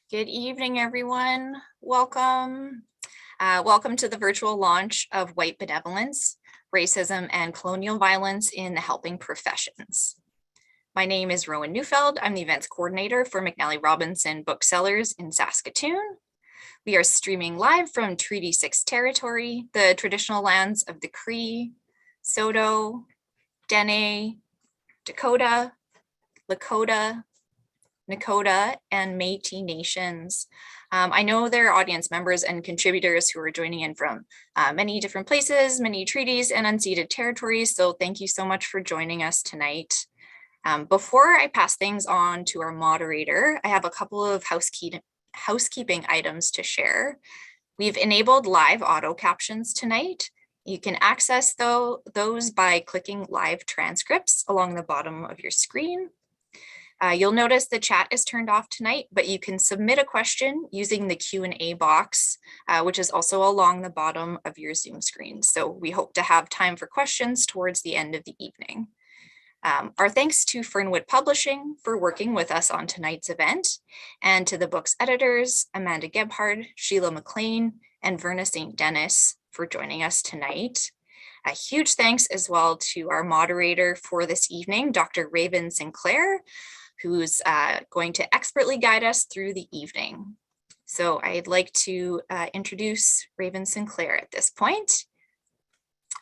Good evening, everyone. Welcome. Welcome to the virtual launch of White Benevolence, Racism and Colonial Violence in the Helping Professions. My name is Rowan Neufeld. I'm the events coordinator for McNally Robinson Booksellers in Saskatoon. We are streaming live from Treaty 6 territory, the traditional lands of the Cree, Saulteaux, Dene, Dakota, Lakota, Nakota, and Métis nations. I know there are audience members and contributors who are joining in from many different places, many treaties and unceded territories, so thank you so much for joining us tonight. Before I pass things on to our moderator, I have a couple of housekeeping items to share. We've enabled live auto captions tonight. You can access those by clicking live transcripts along the bottom of your screen. You'll notice the chat is turned off tonight, but you can submit a question using the Q&A box, which is also along the bottom of your Zoom screen. So we hope to have time for questions towards the end of the evening. Our thanks to Fernwood Publishing for working with us on tonight's event, and to the book's editors, Amanda Gebhard, Sheelah McLean, and Verna St. Denis for joining us tonight. A huge thanks as well to our moderator for this evening, Dr. Raven Sinclair, who's going to expertly guide us through the evening. So I'd like to introduce Raven Sinclair at this point.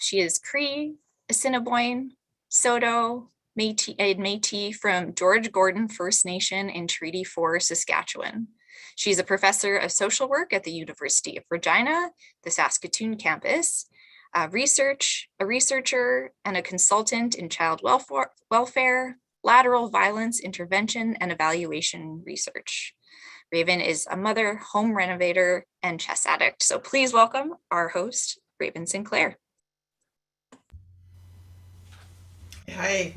She is Cree, Assiniboine, Saulteaux, Métis from George Gordon First Nation in Treaty 4, Saskatchewan. She's a professor of social work at the University of Regina, the Saskatoon campus, a researcher, and a consultant in child welfare, lateral violence intervention, and evaluation research. Raven is a mother, home renovator, and chess addict. So please welcome our host, Raven Sinclair. Hi,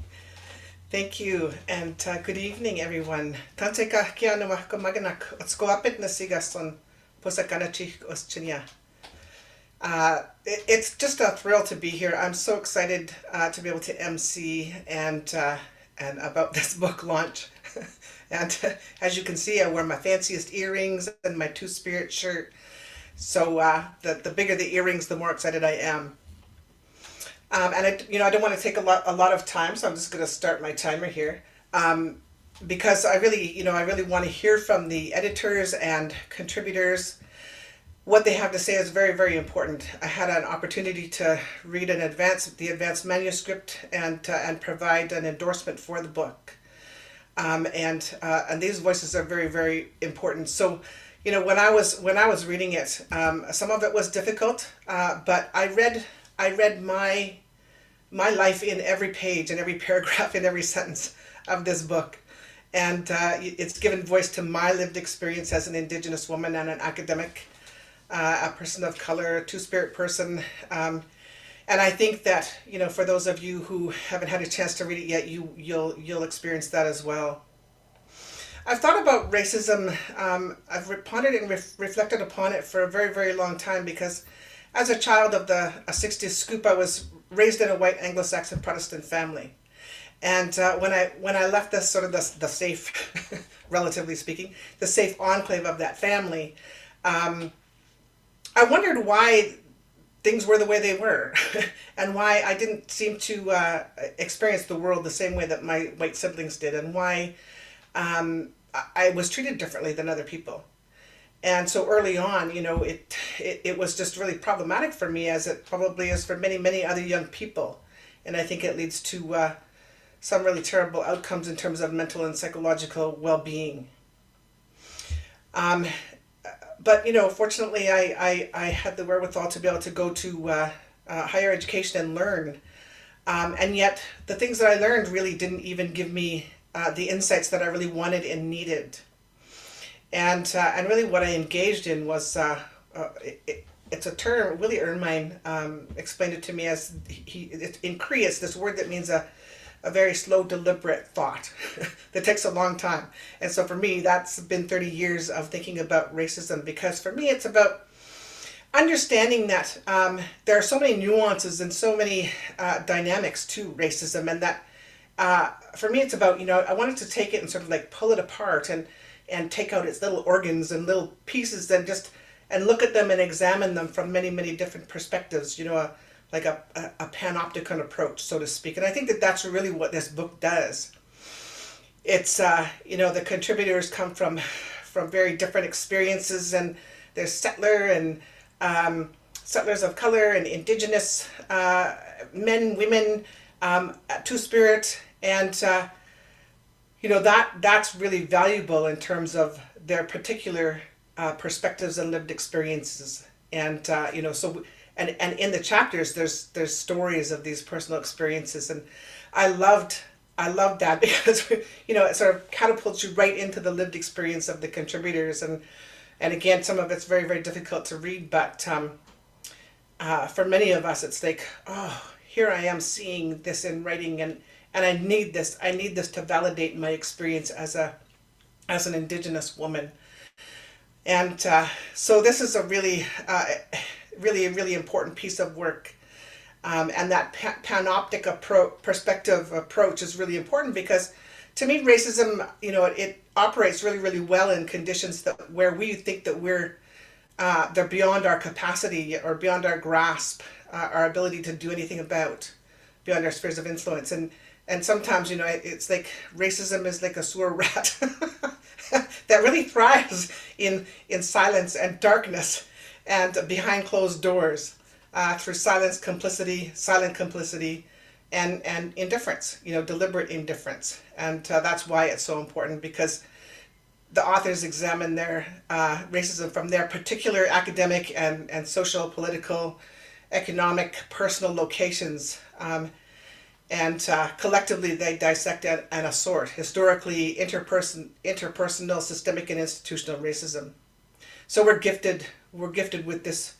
thank you, and good evening, everyone. Tanteka kia no maganak otskoapit na sigaston posakanachik oschinia. It's just a thrill to be here. I'm so excited to be able to MC and about this book launch. And as you can see, I wear my fanciest earrings and my two-spirit shirt. So the bigger the earrings, the more excited I am. And I don't want to take a lot of time, so I'm just going to start my timer here. Because I really want to hear from the editors and contributors. What they have to say is very, very important. I had an opportunity to read the advanced manuscript and provide an endorsement for the book. And these voices are very, very important. So, when I was reading it, some of it was difficult, but I read my life in every page, in every paragraph, in every sentence of this book. And it's given voice to my lived experience as an Indigenous woman and an academic, a person of color, a two-spirit person. And I think that, for those of you who haven't had a chance to read it yet, you'll experience that as well. I've thought about racism. I've pondered and reflected upon it for a very, very long time, because as a child of the 60s scoop, I was raised in a white Anglo-Saxon Protestant family. And when I left this sort of the safe, relatively speaking, the safe enclave of that family, I wondered why things were the way they were and why I didn't seem to experience the world the same way that my white siblings did, and why I was treated differently than other people. And so early on, it was just really problematic for me, as it probably is for many, many other young people. And I think it leads to some really terrible outcomes in terms of mental and psychological well-being. But fortunately, I had the wherewithal to be able to go to higher education and learn. And yet, the things that I learned really didn't even give me the insights that I really wanted and needed. And really, what I engaged in was it's a term. Willie Ermine explained it to me as in Cree. It's this word that means a very slow, deliberate thought that takes a long time. And so for me, that's been 30 years of thinking about racism, because for me, it's about understanding that there are so many nuances and so many dynamics to racism, and that for me, it's about, I wanted to take it and sort of like pull it apart and and take out its little organs and little pieces and look at them and examine them from many, many different perspectives, like a panopticon approach, so to speak. And I think that that's really what this book does. It's, the contributors come from very different experiences, and there's settlers of color and Indigenous men, women, Two-Spirit, and that's really valuable in terms of their particular perspectives and lived experiences. And and in the chapters there's stories of these personal experiences, and I loved that because it sort of catapults you right into the lived experience of the contributors, and again, some of it's very, very difficult to read, but for many of us it's like, oh, here I am seeing this in writing, and I need this to validate my experience as an Indigenous woman. And so this is a really really important piece of work, and that panoptic perspective approach is really important because, to me, racism, it operates really, really well in conditions where we think that they're beyond our capacity or beyond our grasp, our ability to do anything about, beyond our spheres of influence. And sometimes, it's like racism is like a sewer rat that really thrives in silence and darkness and behind closed doors, through silent complicity, and indifference, deliberate indifference. And that's why it's so important, because the authors examine their racism from their particular academic and social, political, economic, personal locations. And collectively they dissect and assort historically interpersonal, systemic, and institutional racism. So we're gifted with this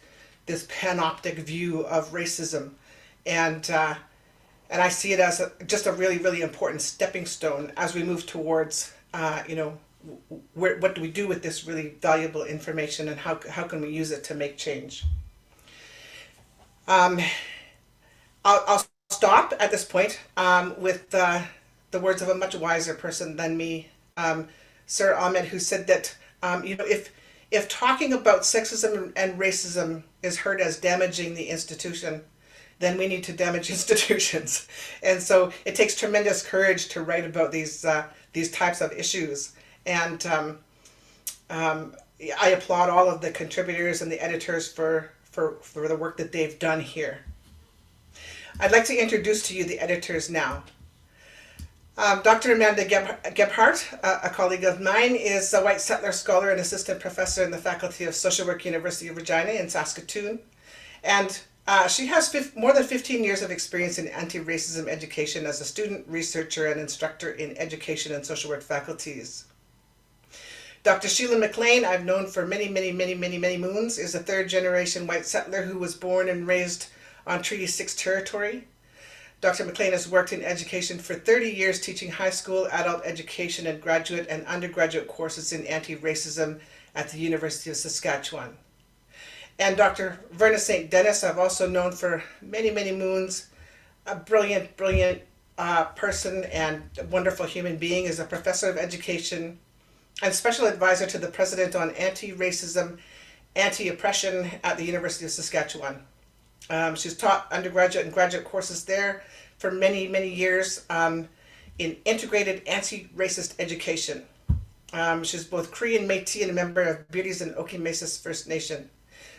panoptic view of racism, and I see it as just a really, really important stepping stone as we move towards what do we do with this really valuable information, and how can we use it to make change. I'll stop at this point with the words of a much wiser person than me, Sir Ahmed, who said that if talking about sexism and racism is heard as damaging the institution, then we need to damage institutions. And so it takes tremendous courage to write about these types of issues. And I applaud all of the contributors and the editors for the work that they've done here. I'd like to introduce to you the editors now. Dr. Amanda Gebhard, a colleague of mine, is a white settler scholar and assistant professor in the Faculty of Social Work, University of Regina in Saskatoon. And she has more than 15 years of experience in anti-racism education as a student, researcher, and instructor in education and social work faculties. Dr. Sheila MacLean, I've known for many moons, is a third-generation white settler who was born and raised on Treaty 6 territory. Dr. MacLean has worked in education for 30 years, teaching high school, adult education, and graduate and undergraduate courses in anti-racism at the University of Saskatchewan. And Dr. Verna St. Denis, I've also known for many moons, a brilliant person and a wonderful human being, is a professor of education and special advisor to the president on anti-racism, anti-oppression at the University of Saskatchewan. She's taught undergraduate and graduate courses there for many years in integrated anti-racist education. She's both Cree and Métis and a member of Beardy's and Okimesas First Nation.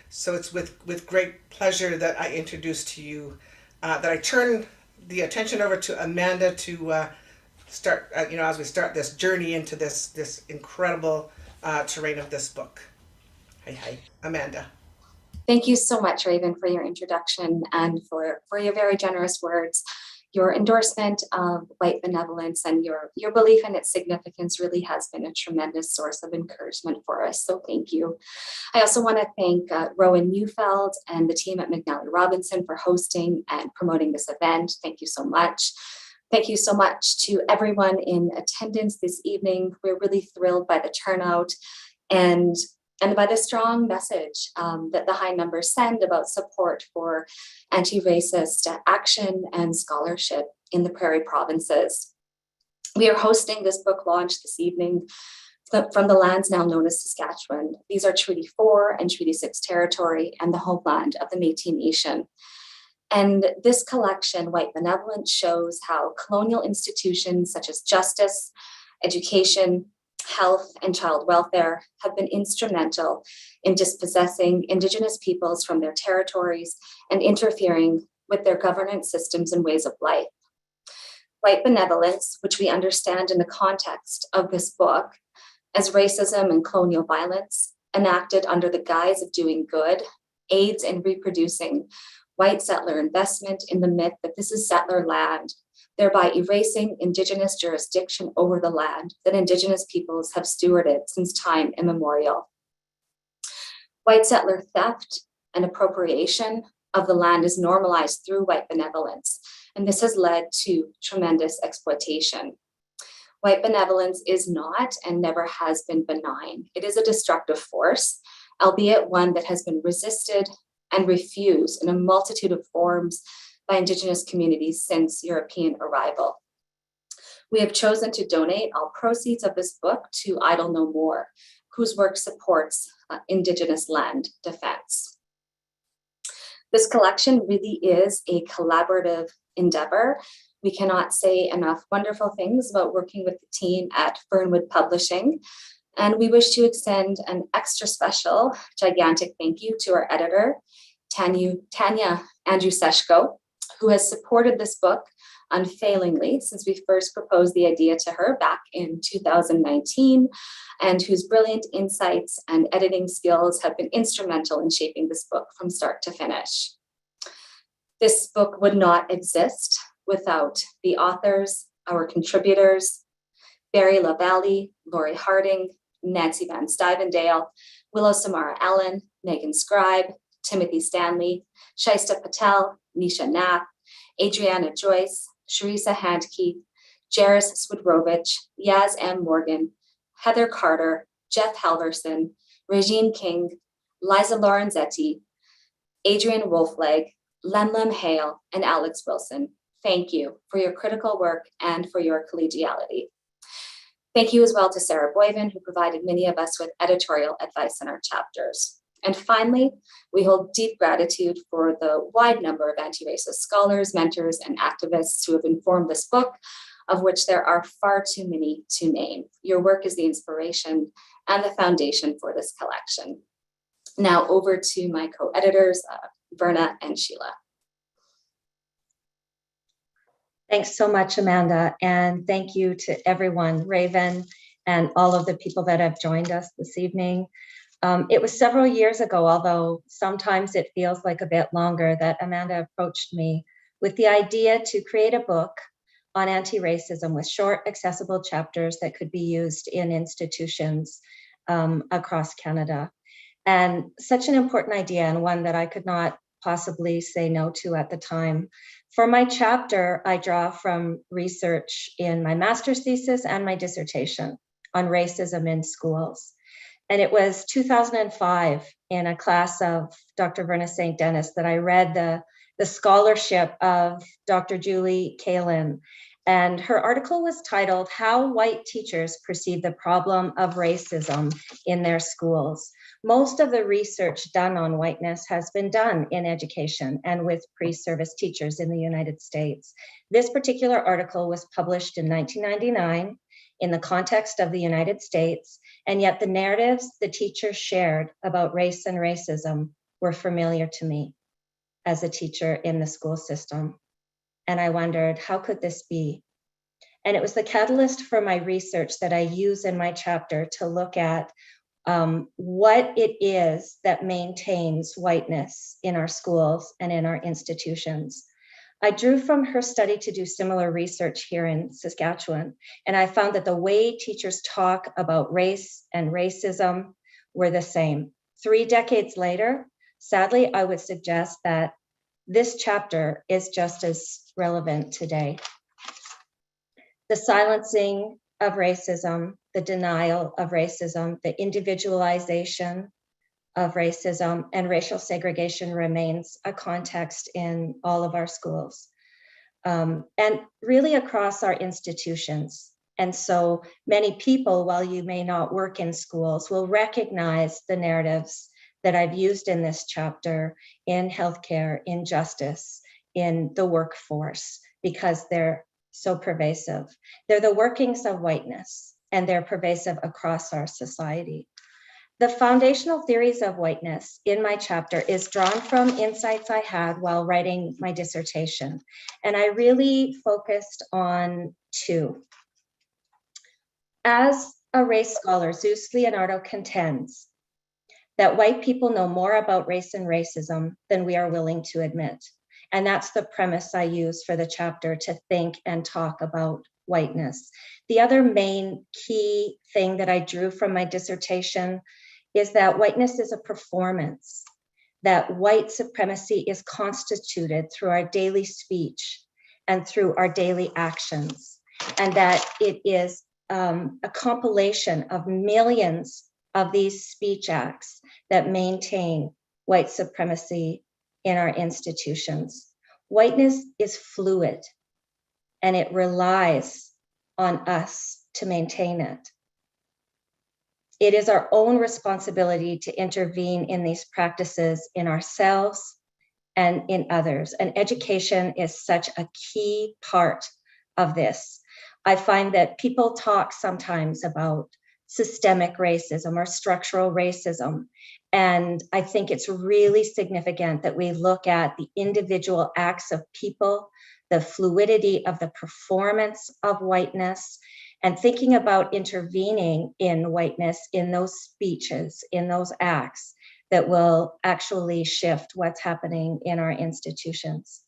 So it's with great pleasure that I introduce to you, that I turn the attention over to Amanda to start, as we start this journey into this incredible terrain of this book. Hi, Amanda. Thank you so much, Raven, for your introduction and for your very generous words. Your endorsement of White Benevolence and your belief in its significance really has been a tremendous source of encouragement for us. So thank you. I also want to thank Rowan Neufeld and the team at McNally Robinson for hosting and promoting this event. Thank you so much. Thank you so much to everyone in attendance this evening. We're really thrilled by the turnout and by the strong message that the high numbers send about support for anti-racist action and scholarship in the Prairie provinces. We are hosting this book launch this evening from the lands now known as Saskatchewan. These are Treaty 4 and Treaty 6 territory and the homeland of the Métis Nation. And this collection, White Benevolence, shows how colonial institutions such as justice, education, health, and child welfare have been instrumental in dispossessing Indigenous peoples from their territories and interfering with their governance systems and ways of life. White Benevolence, which we understand in the context of this book as racism and colonial violence enacted under the guise of doing good, aids in reproducing white settler investment in the myth that this is settler land, thereby erasing Indigenous jurisdiction over the land that Indigenous peoples have stewarded since time immemorial. White settler theft and appropriation of the land is normalized through white benevolence, and this has led to tremendous exploitation. White benevolence is not and never has been benign. It is a destructive force, albeit one that has been resisted and refused in a multitude of forms by Indigenous communities since European arrival. We have chosen to donate all proceeds of this book to Idle No More, whose work supports Indigenous land defense. This collection really is a collaborative endeavor. We cannot say enough wonderful things about working with the team at Fernwood Publishing. And we wish to extend an extra special, gigantic thank you to our editor, Tanya Andrzejewska, who has supported this book unfailingly since we first proposed the idea to her back in 2019, and whose brilliant insights and editing skills have been instrumental in shaping this book from start to finish. This book would not exist without the authors, our contributors, Barry LaValle, Lori Harding, Nancy Van Stuyvendale, Willow Samara Allen, Megan Scribe, Timothy Stanley, Shaista Patel, Nisha Nath, Adriana Joyce, Sharisa Handke, Jairus Swidrovich, Yaz M. Morgan, Heather Carter, Jeff Halverson, Regine King, Liza Lorenzetti, Adrian Wolfleg, Lemlem Hale, and Alex Wilson. Thank you for your critical work and for your collegiality. Thank you as well to Sarah Boyven, who provided many of us with editorial advice in our chapters. And finally, we hold deep gratitude for the wide number of anti-racist scholars, mentors, and activists who have informed this book, of which there are far too many to name. Your work is the inspiration and the foundation for this collection. Now over to my co-editors, Verna and Sheila. Thanks so much, Amanda, and thank you to everyone, Raven, and all of the people that have joined us this evening. It was several years ago, although sometimes it feels like a bit longer, that Amanda approached me with the idea to create a book on anti-racism with short, accessible chapters that could be used in institutions across Canada. And such an important idea, and one that I could not possibly say no to at the time. For my chapter, I draw from research in my master's thesis and my dissertation on racism in schools. And it was 2005 in a class of Dr. Verna St. Denis that I read the scholarship of Dr. Julie Kalin. And her article was titled, "How White Teachers Perceive the Problem of Racism in Their Schools." Most of the research done on whiteness has been done in education and with pre-service teachers in the United States. This particular article was published in 1999 in the context of the United States, and yet the narratives the teachers shared about race and racism were familiar to me as a teacher in the school system. And I wondered, how could this be? And it was the catalyst for my research that I use in my chapter to look at what it is that maintains whiteness in our schools and in our institutions. I drew from her study to do similar research here in Saskatchewan, and I found that the way teachers talk about race and racism were the same. 3 decades later, sadly, I would suggest that this chapter is just as relevant today. The silencing of racism, the denial of racism, the individualization of racism and racial segregation remains a context in all of our schools and really across our institutions And so many people, while you may not work in schools, will recognize the narratives that I've used in this chapter in healthcare, in justice, in the workforce, because they're so pervasive. They're the workings of whiteness, and they're pervasive across our society. The foundational theories of whiteness in my chapter is drawn from insights I had while writing my dissertation. And I really focused on two. As a race scholar, Zeus Leonardo contends that white people know more about race and racism than we are willing to admit. And that's the premise I use for the chapter, to think and talk about whiteness. The other main key thing that I drew from my dissertation is that whiteness is a performance, that white supremacy is constituted through our daily speech and through our daily actions, and that it is a compilation of millions of these speech acts that maintain white supremacy in our institutions. Whiteness is fluid, and it relies on us to maintain it. It is our own responsibility to intervene in these practices in ourselves and in others. And education is such a key part of this. I find that people talk sometimes about systemic racism or structural racism. And I think it's really significant that we look at the individual acts of people, the fluidity of the performance of whiteness, and thinking about intervening in whiteness in those speeches, in those acts that will actually shift what's happening in our institutions.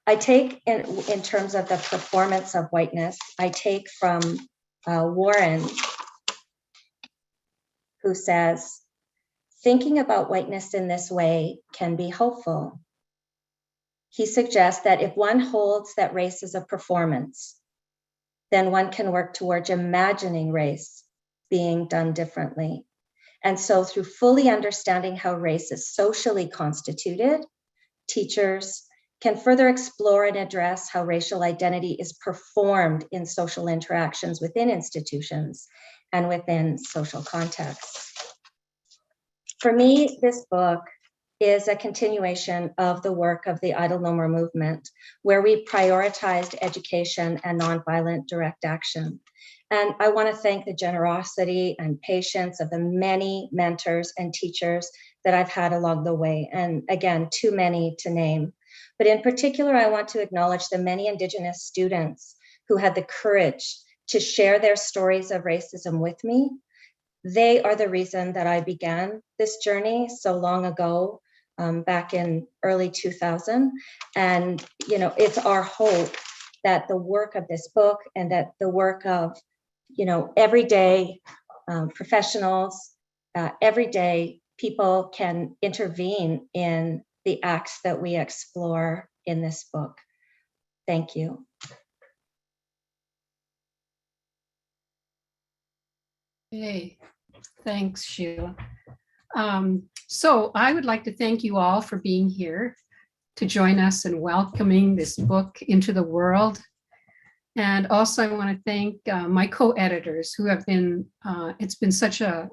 I take, in terms of the performance of whiteness, I take from Warren, who says, thinking about whiteness in this way can be hopeful. He suggests that if one holds that race is a performance, then one can work towards imagining race being done differently. And so through fully understanding how race is socially constituted, teachers can further explore and address how racial identity is performed in social interactions within institutions and within social contexts. For me, this book is a continuation of the work of the Idle No More movement, where we prioritized education and nonviolent direct action. And I want to thank the generosity and patience of the many mentors and teachers that I've had along the way. And again, too many to name. But in particular, I want to acknowledge the many Indigenous students who had the courage to share their stories of racism with me. They are the reason that I began this journey so long ago, back in early 2000. And, you know, it's our hope that the work of this book and that the work of, you know, everyday professionals, everyday people can intervene in the acts that we explore in this book. Thank you. Hey, thanks, Sheila. So I would like to thank you all for being here to join us in welcoming this book into the world. And also I want to thank my co-editors who have been, it's been such a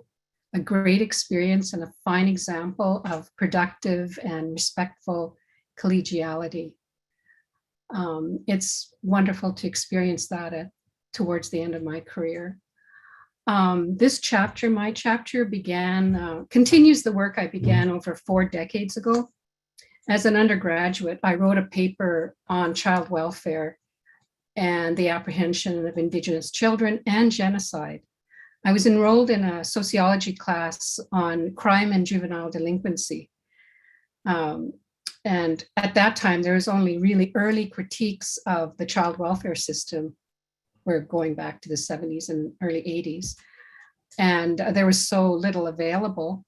great experience and a fine example of productive and respectful collegiality. It's wonderful to experience that towards the end of my career. This chapter, my chapter, continues the work I began over 4 decades ago. As an undergraduate, I wrote a paper on child welfare and the apprehension of Indigenous children and genocide. I was enrolled in a sociology class on crime and juvenile delinquency. And at that time, there was only really early critiques of the child welfare system. We're going back to the 70s and early 80s. And there was so little available.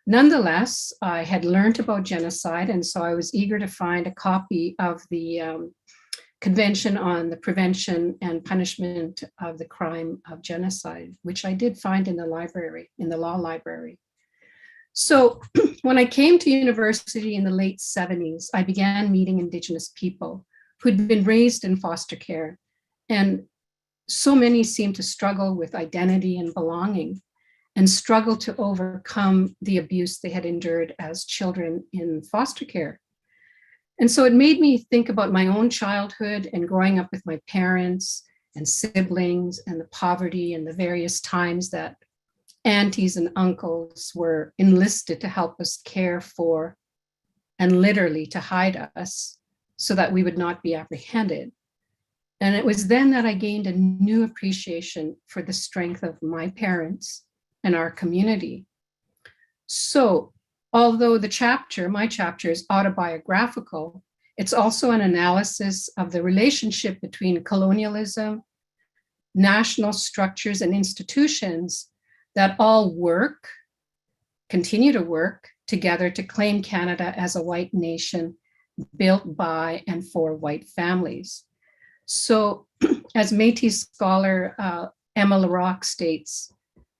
Nonetheless, I had learned about genocide, and so I was eager to find a copy of the Convention on the Prevention and Punishment of the Crime of Genocide, which I did find in the library, in the law library. So when I came to university in the late 70s, I began meeting Indigenous people who'd been raised in foster care and so many seem to struggle with identity and belonging and struggle to overcome the abuse they had endured as children in foster care. And so it made me think about my own childhood and growing up with my parents and siblings and the poverty and the various times that aunties and uncles were enlisted to help us care for and literally to hide us so that we would not be apprehended. And it was then that I gained a new appreciation for the strength of my parents and our community. So although my chapter is autobiographical, it's also an analysis of the relationship between colonialism, national structures and institutions that all continue to work together to claim Canada as a white nation built by and for white families. So as Métis scholar Emma LaRocque states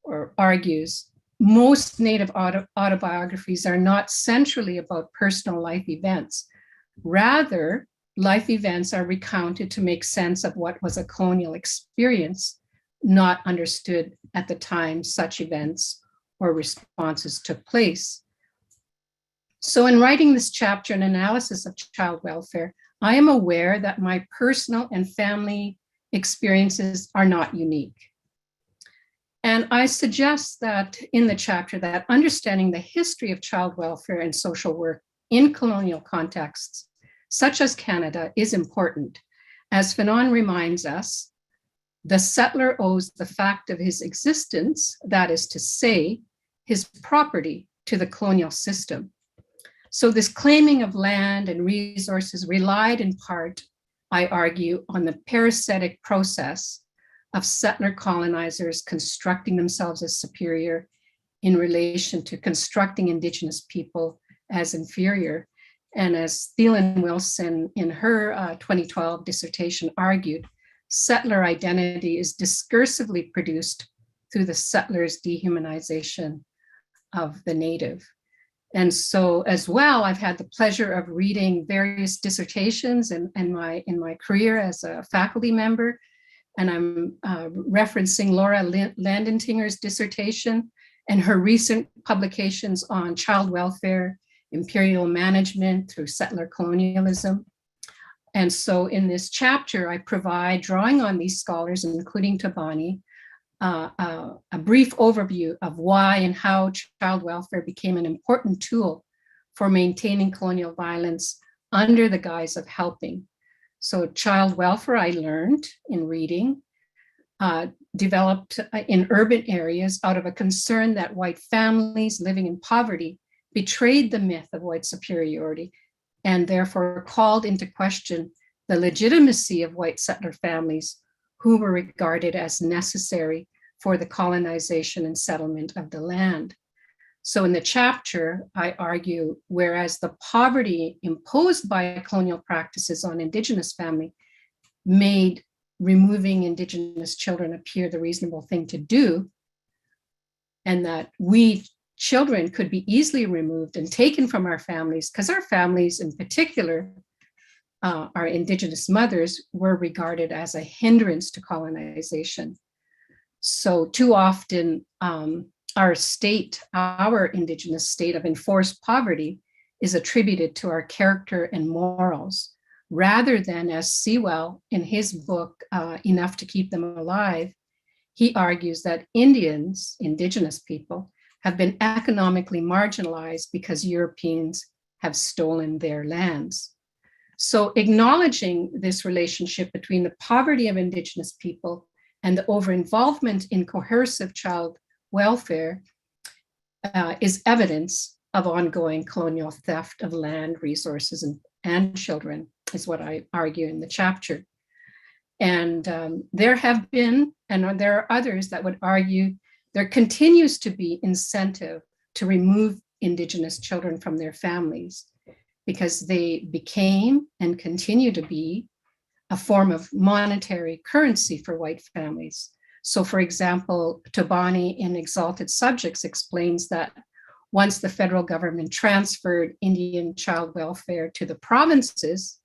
or argues, most Native autobiographies are not centrally about personal life events. Rather, life events are recounted to make sense of what was a colonial experience, not understood at the time such events or responses took place. So in writing this chapter, an analysis of child welfare, I am aware that my personal and family experiences are not unique. And I suggest that in the chapter that understanding the history of child welfare and social work in colonial contexts, such as Canada, is important. As Fanon reminds us, the settler owes the fact of his existence, that is to say, his property, to the colonial system. So this claiming of land and resources relied in part, I argue, on the parasitic process of settler colonizers constructing themselves as superior in relation to constructing Indigenous people as inferior. And as Thielen Wilson in her 2012 dissertation argued, settler identity is discursively produced through the settler's dehumanization of the native. And so as well, I've had the pleasure of reading various dissertations in my career as a faculty member. And I'm referencing Laura Landentinger's dissertation and her recent publications on child welfare, imperial management through settler colonialism. And so in this chapter, I provide, drawing on these scholars, including Tabani, a brief overview of why and how child welfare became an important tool for maintaining colonial violence under the guise of helping. So child welfare, I learned in reading, developed in urban areas out of a concern that white families living in poverty betrayed the myth of white superiority and therefore called into question the legitimacy of white settler families who were regarded as necessary for the colonization and settlement of the land. So in the chapter, I argue, whereas the poverty imposed by colonial practices on Indigenous family made removing Indigenous children appear the reasonable thing to do, and that we children could be easily removed and taken from our families, because our families in particular, our Indigenous mothers, were regarded as a hindrance to colonization. So too often, our state, our Indigenous state of enforced poverty is attributed to our character and morals, rather than, as Sewell in his book, Enough to Keep Them Alive, he argues that Indians, Indigenous people, have been economically marginalized because Europeans have stolen their lands. So acknowledging this relationship between the poverty of Indigenous people and the over-involvement in coercive child welfare is evidence of ongoing colonial theft of land, resources, and children, is what I argue in the chapter. And there have been, and there are others that would argue, there continues to be incentive to remove Indigenous children from their families because they became and continue to be a form of monetary currency for white families. So for example, Tabani in Exalted Subjects explains that once the federal government transferred Indian child welfare to the provinces,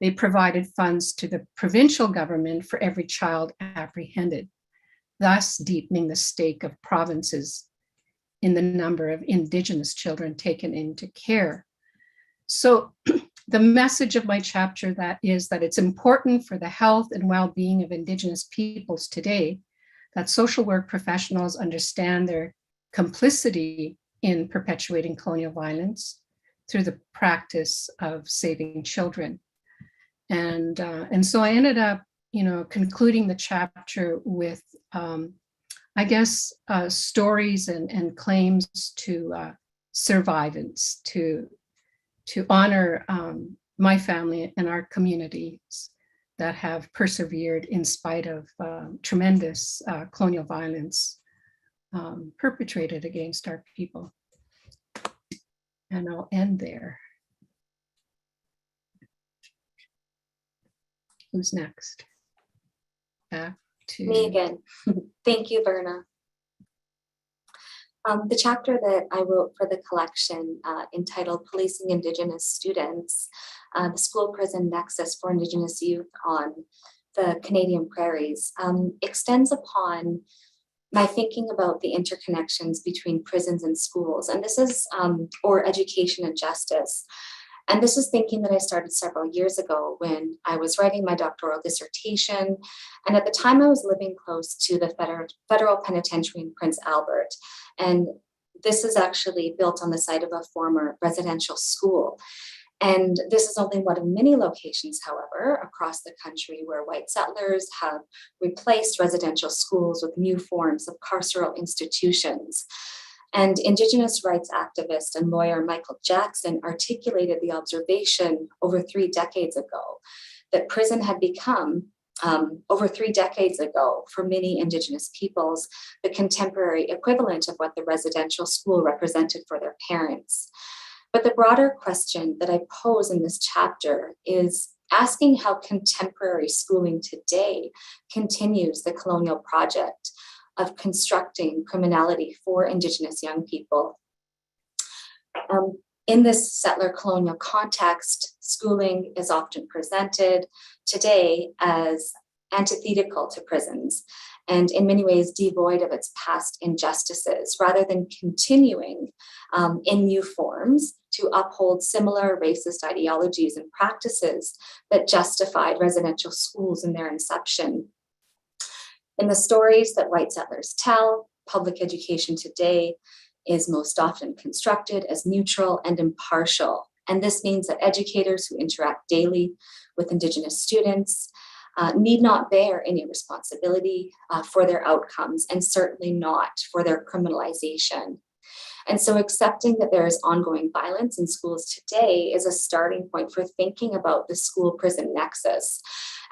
they provided funds to the provincial government for every child apprehended, thus deepening the stake of provinces in the number of Indigenous children taken into care. So the message of my chapter that it's important for the health and well-being of Indigenous peoples today that social work professionals understand their complicity in perpetuating colonial violence through the practice of saving children. And so I ended up, concluding the chapter with, stories and claims to survivance, to honor my family and our communities that have persevered in spite of tremendous colonial violence perpetrated against our people. And I'll end there. Who's next? Back to Me again. Thank you, Verna. The chapter that I wrote for the collection entitled Policing Indigenous Students, the School Prison Nexus for Indigenous Youth on the Canadian Prairies, extends upon my thinking about the interconnections between prisons and schools. And this is, or education and justice. And this is thinking that I started several years ago when I was writing my doctoral dissertation. And at the time I was living close to the federal penitentiary in Prince Albert. And this is actually built on the site of a former residential school. And this is only one of many locations, however, across the country where white settlers have replaced residential schools with new forms of carceral institutions. And Indigenous rights activist and lawyer Michael Jackson articulated the observation over 3 decades ago that prison had become, over 3 decades ago, for many Indigenous peoples, the contemporary equivalent of what the residential school represented for their parents. But the broader question that I pose in this chapter is asking how contemporary schooling today continues the colonial project of constructing criminality for Indigenous young people. In this settler colonial context, schooling is often presented today as antithetical to prisons and in many ways devoid of its past injustices, rather than continuing in new forms to uphold similar racist ideologies and practices that justified residential schools in their inception. In the stories that white settlers tell, public education today is most often constructed as neutral and impartial. And this means that educators who interact daily with Indigenous students need not bear any responsibility for their outcomes, and certainly not for their criminalization. And so accepting that there is ongoing violence in schools today is a starting point for thinking about the school-prison nexus.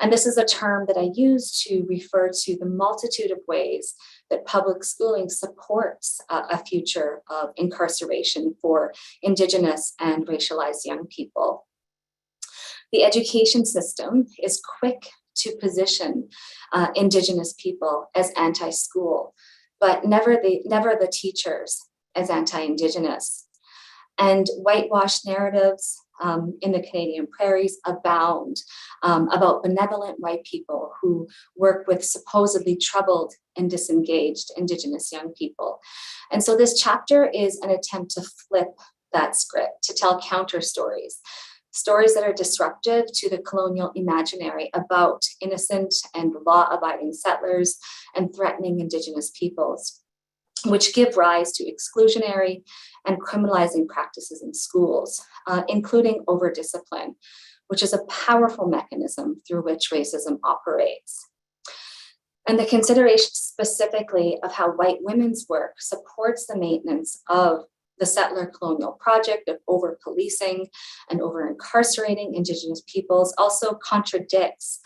And this is a term that I use to refer to the multitude of ways that public schooling supports a future of incarceration for Indigenous and racialized young people. The education system is quick to position Indigenous people as anti-school, but never the teachers as anti-Indigenous. And whitewashed narratives in the Canadian prairies abound about benevolent white people who work with supposedly troubled and disengaged Indigenous young people. And so this chapter is an attempt to flip that script, to tell counter stories that are disruptive to the colonial imaginary about innocent and law-abiding settlers and threatening Indigenous peoples, which give rise to exclusionary and criminalizing practices in schools, including over-discipline, which is a powerful mechanism through which racism operates. And the consideration specifically of how white women's work supports the maintenance of the settler colonial project of over-policing and over-incarcerating Indigenous peoples also contradicts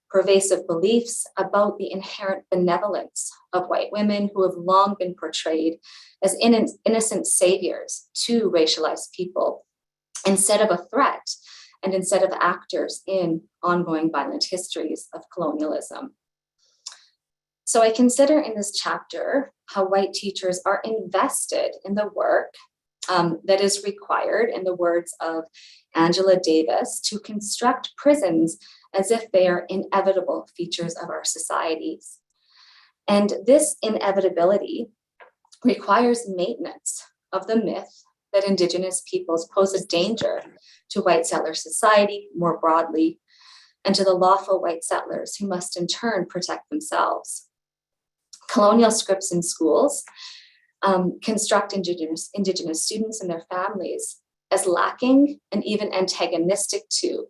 pervasive beliefs about the inherent benevolence of white women who have long been portrayed as innocent saviors to racialized people, instead of a threat and instead of actors in ongoing violent histories of colonialism. So I consider in this chapter how white teachers are invested in the work that is required, in the words of Angela Davis, to construct prisons as if they are inevitable features of our societies. And this inevitability requires maintenance of the myth that Indigenous peoples pose a danger to white settler society more broadly, and to the lawful white settlers who must in turn protect themselves. Colonial scripts in schools construct Indigenous students and their families as lacking and even antagonistic to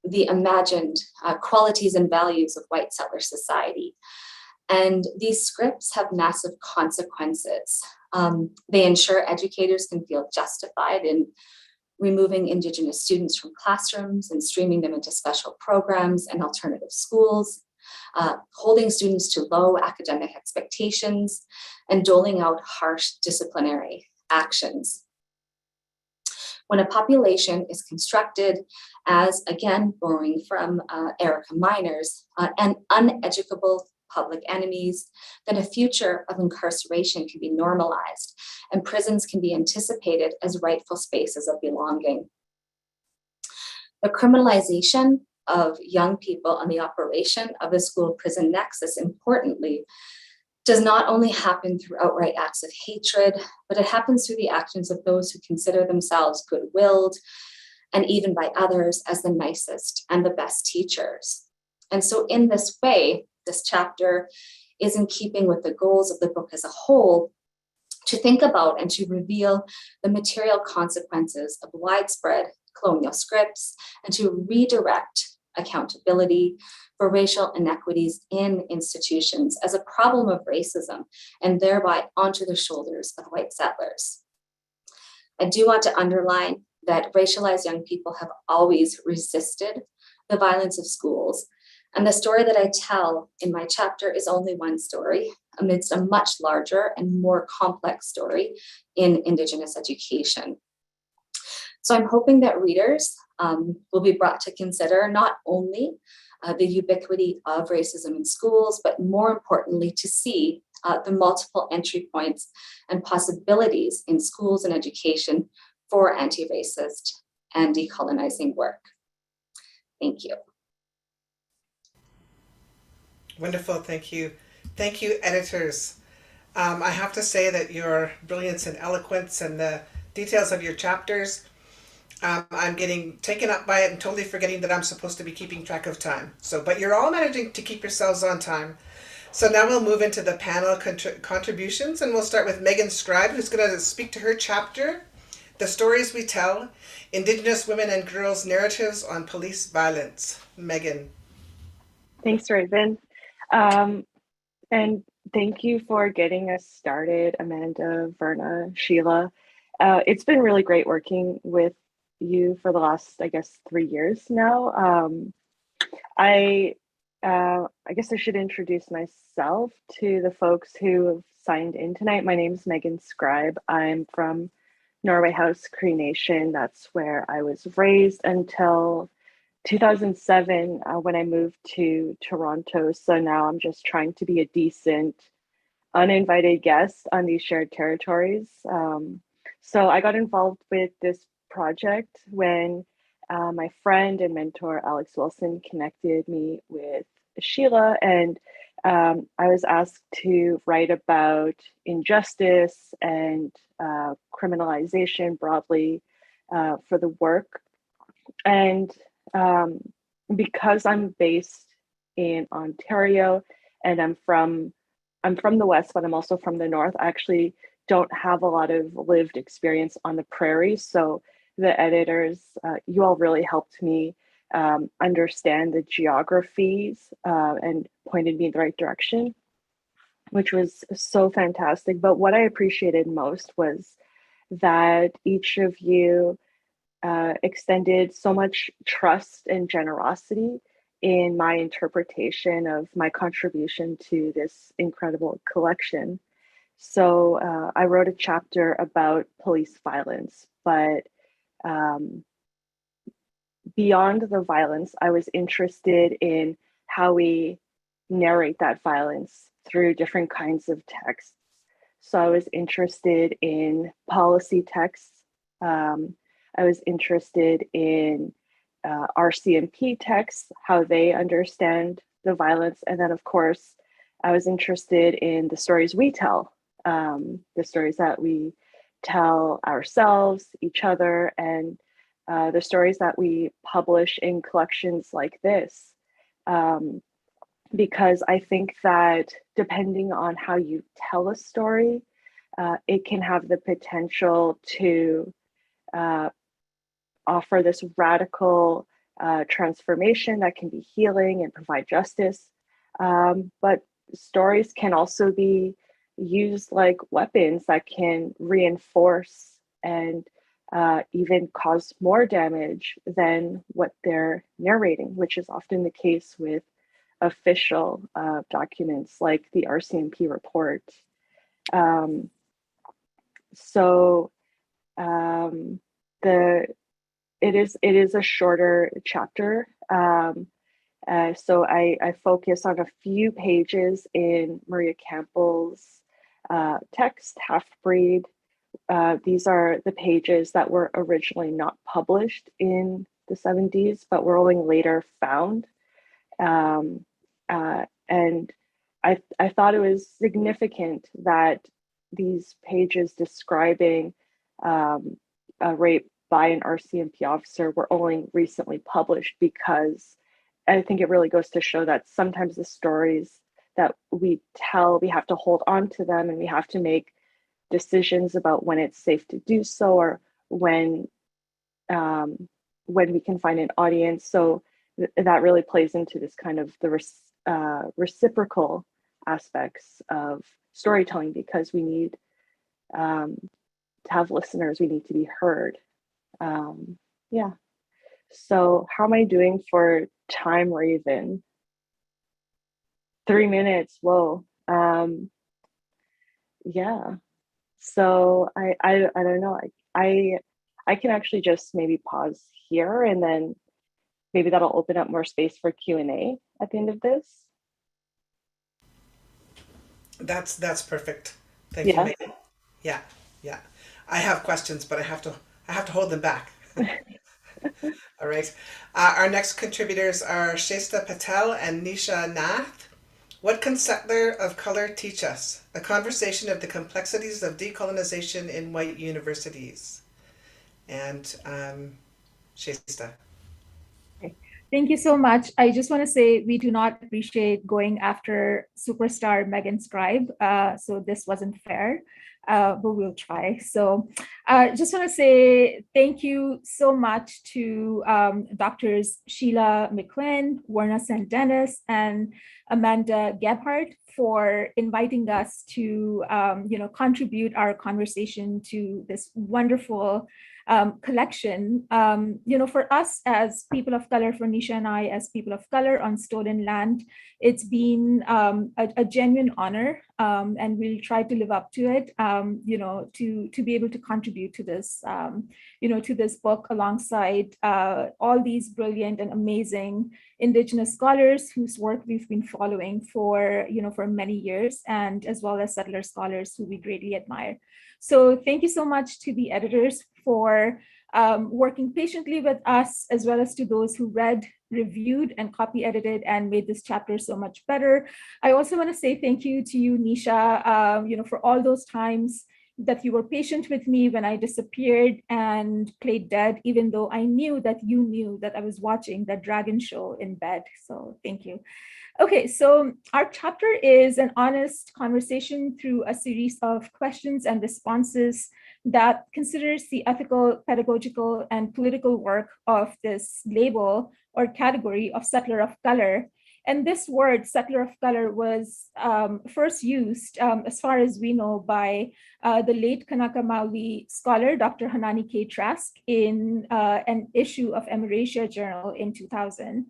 the imagined qualities and values of white settler society. And these scripts have massive consequences. They ensure educators can feel justified in removing Indigenous students from classrooms and streaming them into special programs and alternative schools, holding students to low academic expectations, and doling out harsh disciplinary actions. When a population is constructed as, again, borrowing from Erica Miners, an uneducable public enemies, then a future of incarceration can be normalized, and prisons can be anticipated as rightful spaces of belonging. The criminalization of young people and the operation of the school-prison nexus, importantly, does not only happen through outright acts of hatred, but it happens through the actions of those who consider themselves good-willed, and even by others as the nicest and the best teachers. And so in this way, this chapter is in keeping with the goals of the book as a whole, to think about and to reveal the material consequences of widespread colonial scripts, and to redirect accountability for racial inequities in institutions as a problem of racism, and thereby onto the shoulders of white settlers. I do want to underline that racialized young people have always resisted the violence of schools, and the story that I tell in my chapter is only one story amidst a much larger and more complex story in Indigenous education. So I'm hoping that readers will be brought to consider not only the ubiquity of racism in schools, but more importantly, to see the multiple entry points and possibilities in schools and education for anti-racist and decolonizing work. Thank you. Wonderful, thank you. Thank you, editors. I have to say that your brilliance and eloquence and the details of your chapters, I'm getting taken up by it and totally forgetting that I'm supposed to be keeping track of time. But you're all managing to keep yourselves on time. So now we'll move into the panel contributions, and we'll start with Megan Scribe, who's going to speak to her chapter, The Stories We Tell, Indigenous Women and Girls Narratives on Police Violence. Megan. Thanks, Raven. And thank you for getting us started, Amanda, Verna, Sheila. It's been really great working with you for the last, I guess, 3 years now. I guess I should introduce myself to the folks who have signed in tonight. My name is Megan Scribe. I'm from Norway House Cree Nation. That's where I was raised until 2007 when I moved to Toronto. So now I'm just trying to be a decent, uninvited guest on these shared territories. So I got involved with this project when my friend and mentor Alex Wilson connected me with Sheila, and I was asked to write about injustice and criminalization broadly for the work. And because I'm based in Ontario and I'm from the West, but I'm also from the North, I actually don't have a lot of lived experience on the prairie. So the editors, you all really helped me understand the geographies and pointed me in the right direction, which was so fantastic. But what I appreciated most was that each of you extended so much trust and generosity in my interpretation of my contribution to this incredible collection. So I wrote a chapter about police violence, but beyond the violence, I was interested in how we narrate that violence through different kinds of texts. So I was interested in policy texts I was interested in RCMP texts, how they understand the violence. And then, of course, I was interested in the stories we tell, the stories that we tell ourselves, each other, and the stories that we publish in collections like this. Because I think that depending on how you tell a story, it can have the potential to offer this radical transformation that can be healing and provide justice. But stories can also be used like weapons that can reinforce and even cause more damage than what they're narrating, which is often the case with official documents like the RCMP report. It is a shorter chapter. So I focus on a few pages in Maria Campbell's text, Half-Breed. These are the pages that were originally not published in the 70s, but were only later found. And I thought it was significant that these pages describing a rape by an RCMP officer were only recently published, because I think it really goes to show that sometimes the stories that we tell, we have to hold on to them, and we have to make decisions about when it's safe to do so, or when we can find an audience. So that really plays into this kind of the reciprocal aspects of storytelling, because we need to have listeners, we need to be heard. Yeah. So how am I doing for time, Raven? 3 minutes. Whoa. Yeah. So I don't know. I can actually just maybe pause here, and then maybe that'll open up more space for Q&A at the end of this. That's perfect. Thank you, Megan. Yeah. I have questions, but I have to hold them back. All right. Our next contributors are Shaista Patel and Nisha Nath. What can settler of color teach us? A conversation of the complexities of decolonization in white universities. And Shaista. Thank you so much. I just want to say we do not appreciate going after superstar Megan Scribe. So this wasn't fair, but we'll try. So just want to say thank you so much to Doctors Sheelah McLean, Verna St. Denis, and Amanda Gebhard for inviting us to contribute our conversation to this wonderful collection. For us as people of color, for Nisha and I as people of color on stolen land, it's been a genuine honor, and we'll try to live up to it, to be able to contribute to this, to this book alongside all these brilliant and amazing Indigenous scholars whose work we've been following for many years, and as well as settler scholars who we greatly admire. So thank you so much to the editors for working patiently with us, as well as to those who read, reviewed, and copy edited and made this chapter so much better. I also want to say thank you to you, Nisha, for all those times that you were patient with me when I disappeared and played dead, even though I knew that you knew that I was watching that dragon show in bed. So thank you. Okay, so our chapter is an honest conversation through a series of questions and responses that considers the ethical, pedagogical, and political work of this label or category of settler of color. And this word, settler of color, was first used, as far as we know, by the late Kanaka Maoli scholar, Dr. Hanani K. Trask, in an issue of Emerasia Journal in 2000.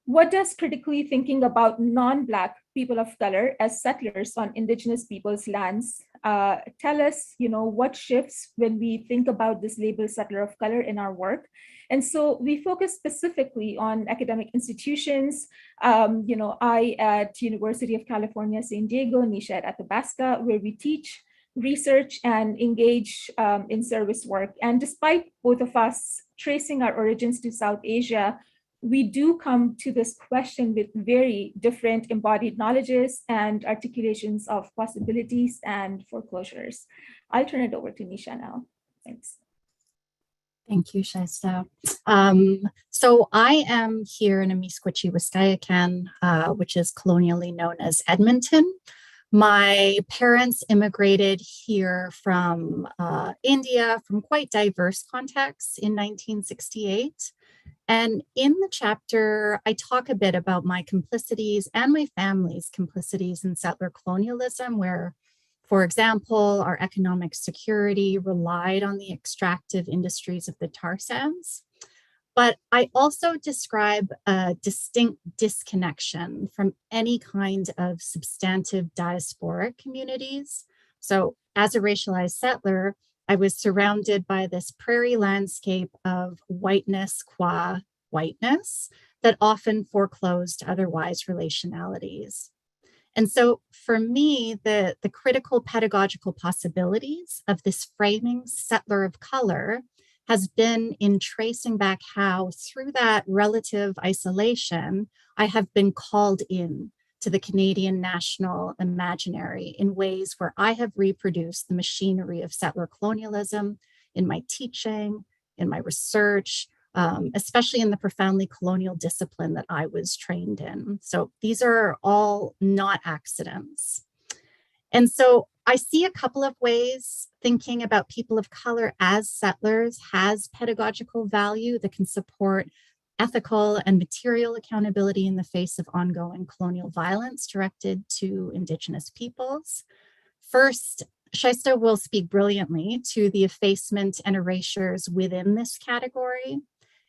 What does critically thinking about non-Black people of color as settlers on Indigenous peoples' lands tell us, what shifts when we think about this label settler of color in our work? And so we focus specifically on academic institutions. I at University of California, San Diego, Nisha at Athabasca, where we teach research and engage in service work. And despite both of us tracing our origins to South Asia, we do come to this question with very different embodied knowledges and articulations of possibilities and foreclosures. I'll turn it over to Nisha now. Thanks. Thank you, Shaista. So I am here in Amiskwachi, Wiskayakan, which is colonially known as Edmonton. My parents immigrated here from India, from quite diverse contexts in 1968. And in the chapter, I talk a bit about my complicities and my family's complicities in settler colonialism, where, for example, our economic security relied on the extractive industries of the tar sands. But I also describe a distinct disconnection from any kind of substantive diasporic communities. So as a racialized settler, I was surrounded by this prairie landscape of whiteness qua whiteness that often foreclosed otherwise relationalities. And so for me, the critical pedagogical possibilities of this framing settler of color has been in tracing back how, through that relative isolation, I have been called in to the Canadian national imaginary in ways where I have reproduced the machinery of settler colonialism in my teaching, in my research, especially in the profoundly colonial discipline that I was trained in. So these are all not accidents. And so I see a couple of ways thinking about people of color as settlers has pedagogical value that can support ethical and material accountability in the face of ongoing colonial violence directed to Indigenous peoples. First, Shaista will speak brilliantly to the effacement and erasures within this category.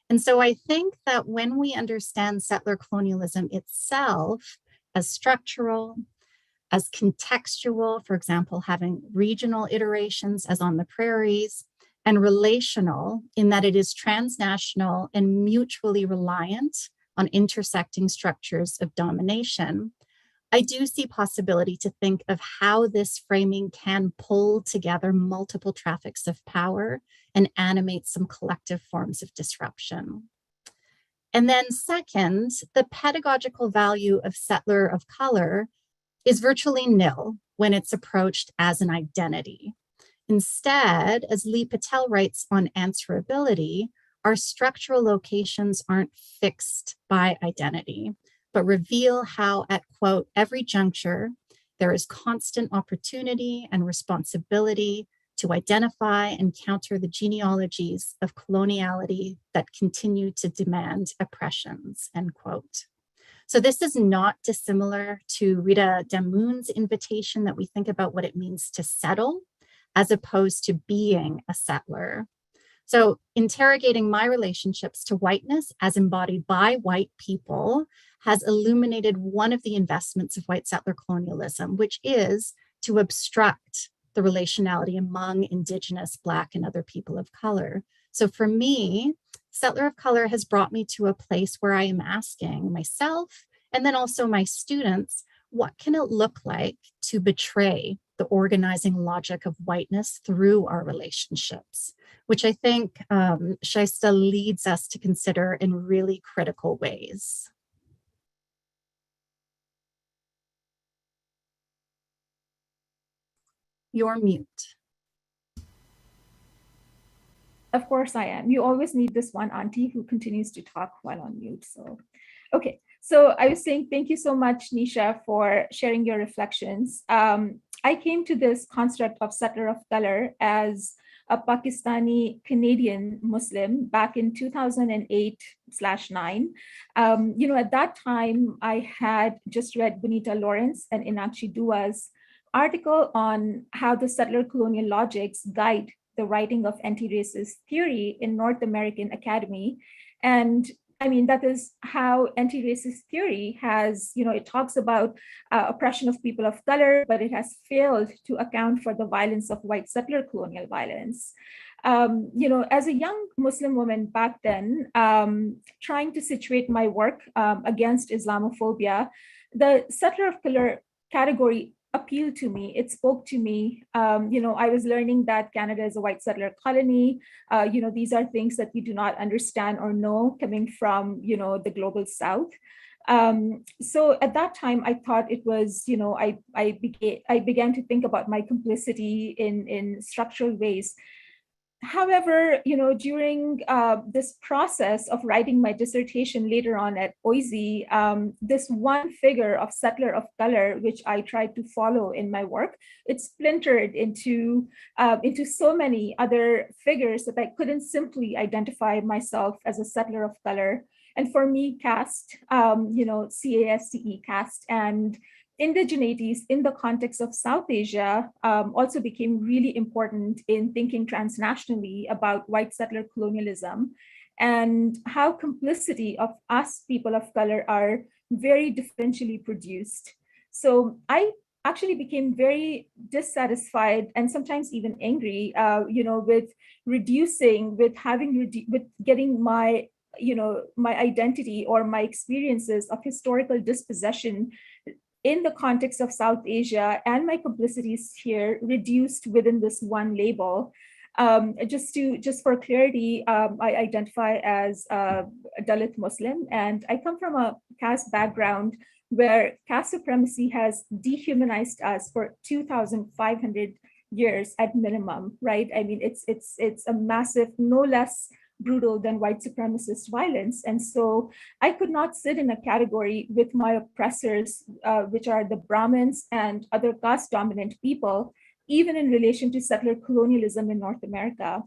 And so I think that when we understand settler colonialism itself as structural, as contextual, for example, having regional iterations as on the prairies, and relational in that it is transnational and mutually reliant on intersecting structures of domination, I do see possibility to think of how this framing can pull together multiple traffics of power and animate some collective forms of disruption. And then second, the pedagogical value of settler of color is virtually nil when it's approached as an identity. Instead, as Lee Patel writes on answerability, our structural locations aren't fixed by identity, but reveal how at, quote, every juncture, there is constant opportunity and responsibility to identify and counter the genealogies of coloniality that continue to demand oppressions, end quote. So this is not dissimilar to Rita Damoon's invitation that we think about what it means to settle, as opposed to being a settler. So interrogating my relationships to whiteness as embodied by white people has illuminated one of the investments of white settler colonialism, which is to obstruct the relationality among Indigenous, Black, and other people of color. So for me, settler of color has brought me to a place where I am asking myself, and then also my students, what can it look like to betray the organizing logic of whiteness through our relationships, which I think Shaista leads us to consider in really critical ways. You're mute. Of course I am. You always need this one auntie who continues to talk while on mute. So, okay. So I was saying, thank you so much, Nisha, for sharing your reflections. I came to this construct of settler of color as a Pakistani Canadian Muslim back in 2008/9. At that time, I had just read Bonita Lawrence and Inakshi Dua's article on how the settler colonial logics guide the writing of anti-racist theory in North American academy. And I mean, that is how anti-racist theory has, it talks about oppression of people of color, but it has failed to account for the violence of white settler colonial violence. As a young Muslim woman back then, trying to situate my work against Islamophobia, the settler of color category appealed to me. It spoke to me. I was learning that Canada is a white settler colony. These are things that we do not understand or know coming from, the global South. So at that time, I thought it was, I began to think about my complicity in structural ways. However, during this process of writing my dissertation later on at OISE, this one figure of settler of color, which I tried to follow in my work, it splintered into so many other figures that I couldn't simply identify myself as a settler of color. And for me, caste, CASTE, caste, and indigeneities in the context of South Asia also became really important in thinking transnationally about white settler colonialism and how complicity of us people of color are very differentially produced. So I actually became very dissatisfied and sometimes even angry, with getting my my identity or my experiences of historical dispossession in the context of South Asia and my complicities here reduced within this one label. Just for clarity, I identify as a Dalit Muslim, and I come from a caste background where caste supremacy has dehumanized us for 2,500 years at minimum, right? I mean, it's a massive, no less brutal than white supremacist violence. And so I could not sit in a category with my oppressors, which are the Brahmins and other caste dominant people, even in relation to settler colonialism in North America.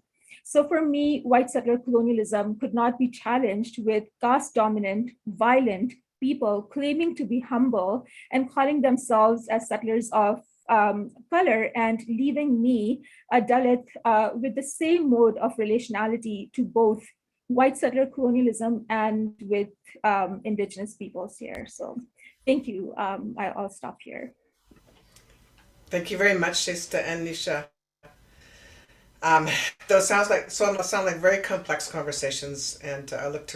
So for me, white settler colonialism could not be challenged with caste dominant, violent people claiming to be humble and calling themselves as settlers of color and leaving me, a Dalit, with the same mode of relationality to both white settler colonialism and with Indigenous peoples here. So thank you. I'll stop here. Thank you very much, Shaista and Nisha. Those sound like very complex conversations, and I look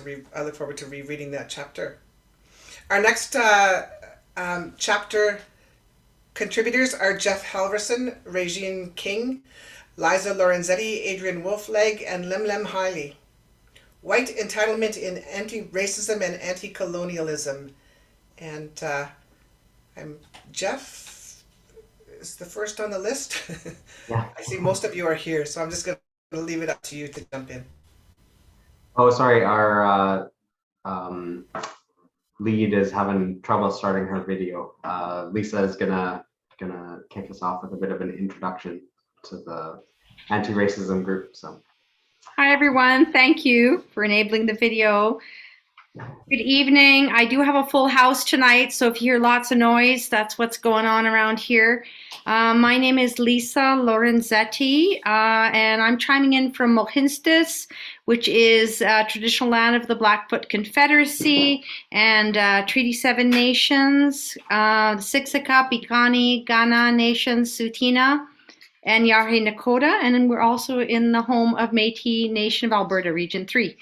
forward to rereading that chapter. Our next chapter contributors are Jeff Halverson, Regine King, Liza Lorenzetti, Adrian Wolfleg, and Lemlem Haile. White Entitlement in Anti-Racism and Anti-Colonialism. And Jeff is the first on the list. Yeah. I see most of you are here, so I'm just going to leave it up to you to jump in. Oh, sorry, our lead is having trouble starting her video. Lisa is gonna kick us off with a bit of an introduction to the anti-racism group. So, hi everyone, thank you for enabling the video. Good evening. I do have a full house tonight, so if you hear lots of noise, that's what's going on around here. My name is Lisa Lorenzetti, and I'm chiming in from Mohinstis, which is traditional land of the Blackfoot Confederacy and Treaty 7 nations, Siksika, Piikani, Kainai Nations, Tsuut'ina, and Yahweh Nakota, and then we're also in the home of Métis Nation of Alberta, Region 3.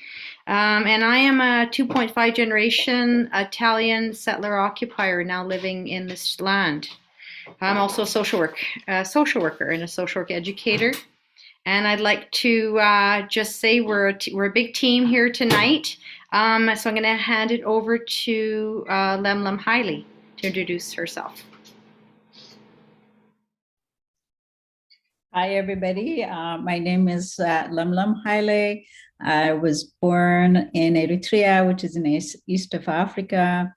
And I am a 2.5 generation Italian settler occupier now living in this land. I'm also a social worker and a social work educator. And I'd like to just say we're a big team here tonight. So I'm going to hand it over to Lemlem Haile to introduce herself. Hi, everybody. My name is Lemlem Haile. I was born in Eritrea, which is in east of Africa.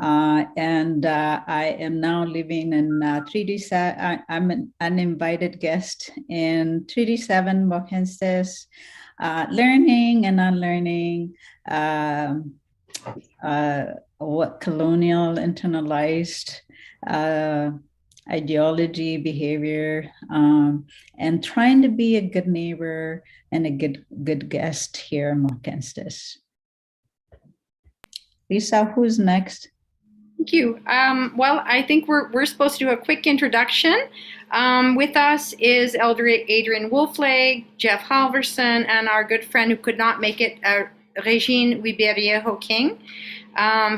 And I am now living in Treaty 7. I'm an uninvited guest in Treaty 7, Mohinstis, learning and unlearning what colonial internalized ideology, behavior, and trying to be a good neighbor and a good guest here in Mohinstis. Lisa, who's next? Thank you. Well, I think we're supposed to do a quick introduction. With us is Elder Adrian Wolfleg, Jeff Halverson, and our good friend who could not make it, Regine Wiberiero-King,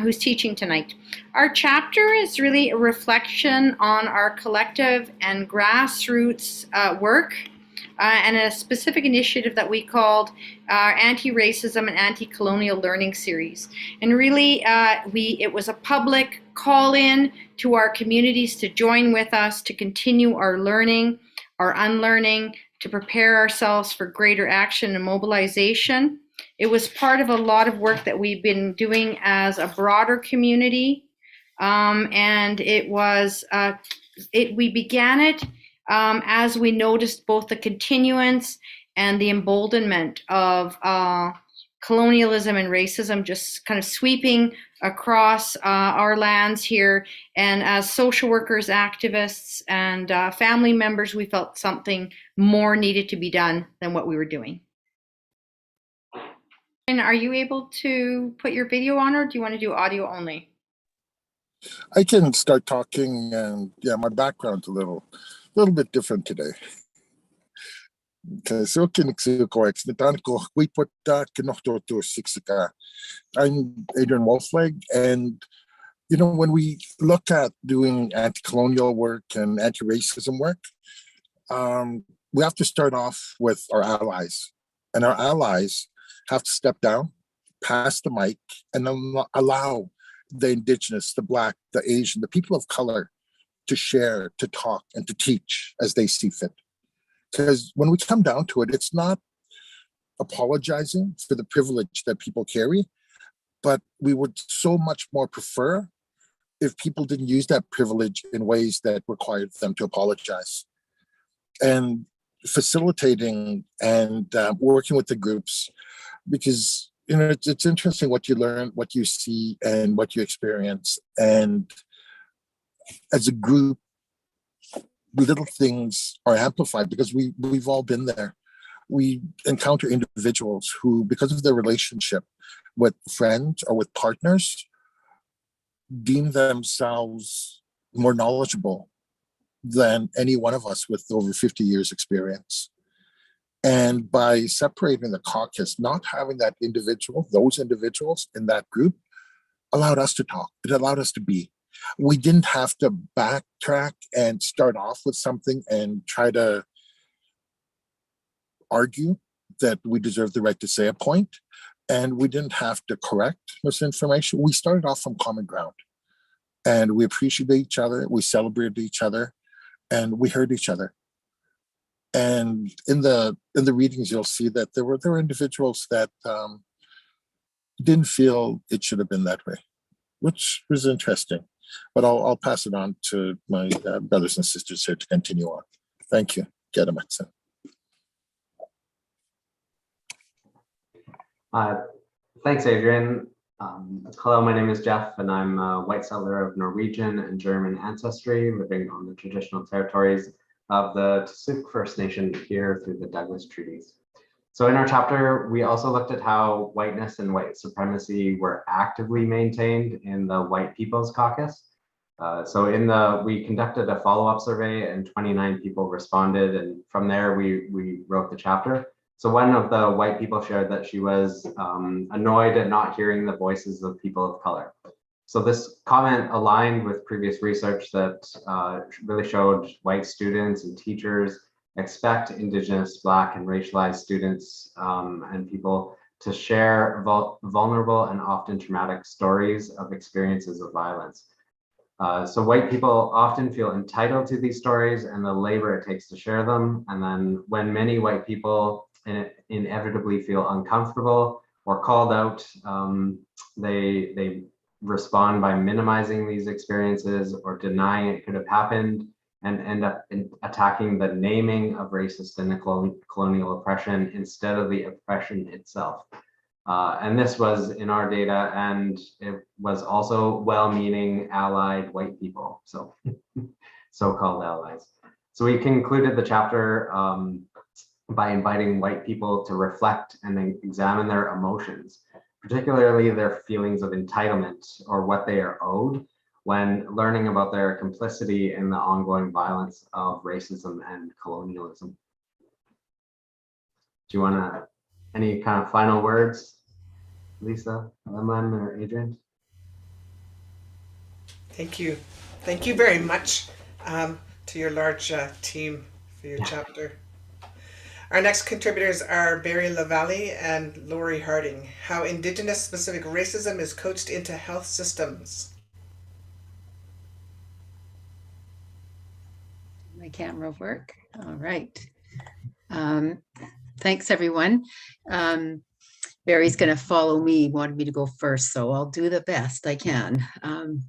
who's teaching tonight. Our chapter is really a reflection on our collective and grassroots work and a specific initiative that we called our Anti-Racism and Anti-Colonial Learning Series. And really, it was a public call-in to our communities to join with us to continue our learning, our unlearning, to prepare ourselves for greater action and mobilization. It was part of a lot of work that we've been doing as a broader community. And it was, we began it as we noticed both the continuance and the emboldenment of colonialism and racism just kind of sweeping across our lands here. And as social workers, activists, and family members, we felt something more needed to be done than what we were doing. And are you able to put your video on, or do you want to do audio only? I can start talking, and yeah, my background's a little bit different today. I'm Adrian Wolfleg, and you know, when we look at doing anti-colonial work and anti-racism work, we have to start off with our allies, and our allies have to step down, pass the mic, and allow the Indigenous, the Black, the Asian, the people of color to share, to talk, and to teach as they see fit. Because when we come down to it, it's not apologizing for the privilege that people carry, but we would so much more prefer if people didn't use that privilege in ways that required them to apologize. And facilitating and working with the groups, because you know it's interesting what you learn, what you see, and what you experience. And as a group, little things are amplified because we've all been there. We encounter individuals who, because of their relationship with friends or with partners, deem themselves more knowledgeable than any one of us with over 50 years experience. And by separating the caucus, not having those individuals in that group allowed us to talk. It allowed us to be. We didn't have to backtrack and start off with something and try to argue that we deserve the right to say a point. And we didn't have to correct misinformation. We started off from common ground, and we appreciated each other. We celebrated each other, and we heard each other. And in the readings, you'll see that there were individuals that didn't feel it should have been that way, which was interesting. But I'll pass it on to my brothers and sisters here to continue on. Thank you. Gebhardt. Thanks, Adrian. Hello, my name is Jeff, and I'm a white settler of Norwegian and German ancestry, living on the traditional territories of the Tsuk First Nation here through the Douglas Treaties. So in our chapter, we also looked at how whiteness and white supremacy were actively maintained in the White People's Caucus. We conducted a follow-up survey, and 29 people responded, and from there we wrote the chapter. So one of the white people shared that she was annoyed at not hearing the voices of people of color. So this comment aligned with previous research that really showed white students and teachers expect Indigenous, Black, and racialized students and people to share vulnerable and often traumatic stories of experiences of violence. So white people often feel entitled to these stories and the labor it takes to share them. And then when many white people inevitably feel uncomfortable or called out, they respond by minimizing these experiences or denying it could have happened, and end up attacking the naming of racist and colonial oppression instead of the oppression itself. And this was in our data, and it was also well-meaning allied white people, so so-called allies. So we concluded the chapter by inviting white people to reflect and examine their emotions, particularly their feelings of entitlement or what they are owed when learning about their complicity in the ongoing violence of racism and colonialism. Do you want to, any kind of final words? Lisa, Lemon, or Adrian? Thank you. Thank you very much to your large team for your chapter. Our next contributors are Barry LaValle and Lori Harding. How Indigenous specific racism is coached into health systems. My camera work. All right. Thanks, everyone. Barry's going to follow me. He wanted me to go first, so I'll do the best I can.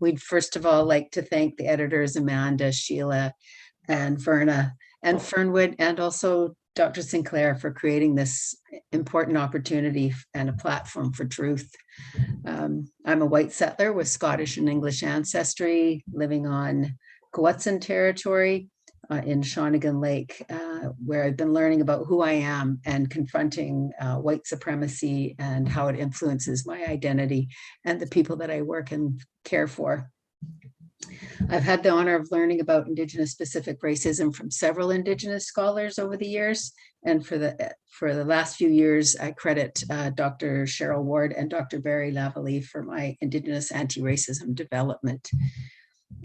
We'd first of all like to thank the editors, Amanda, Sheila, and Verna, and Fernwood, and also Dr. Sinclair for creating this important opportunity and a platform for truth. I'm a white settler with Scottish and English ancestry, living on Gwetson territory in Shawnigan Lake, where I've been learning about who I am and confronting white supremacy and how it influences my identity and the people that I work and care for. I've had the honor of learning about Indigenous specific racism from several Indigenous scholars over the years. And for the last few years, I credit Dr. Cheryl Ward and Dr. Barry LaValle for my Indigenous anti-racism development.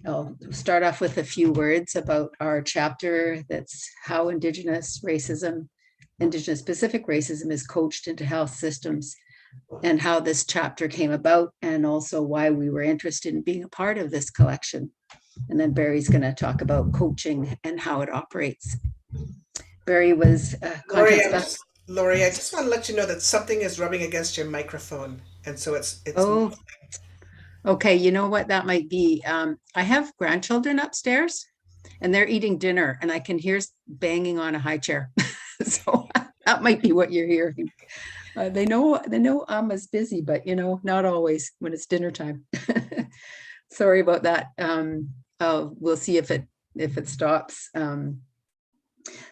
I'll start off with a few words about our chapter. That's how Indigenous racism, Indigenous specific racism is coached into health systems, and how this chapter came about, and also why we were interested in being a part of this collection. And then Barry's going to talk about coaching and how it operates. Barry was Lori, I just want to let you know that something is rubbing against your microphone, and so it's oh, okay. You know what that might be? I have grandchildren upstairs, and they're eating dinner, and I can hear banging on a high chair. So that might be what you're hearing. They know Amma's busy, but not always when it's dinner time. Sorry about that. We'll see if it stops.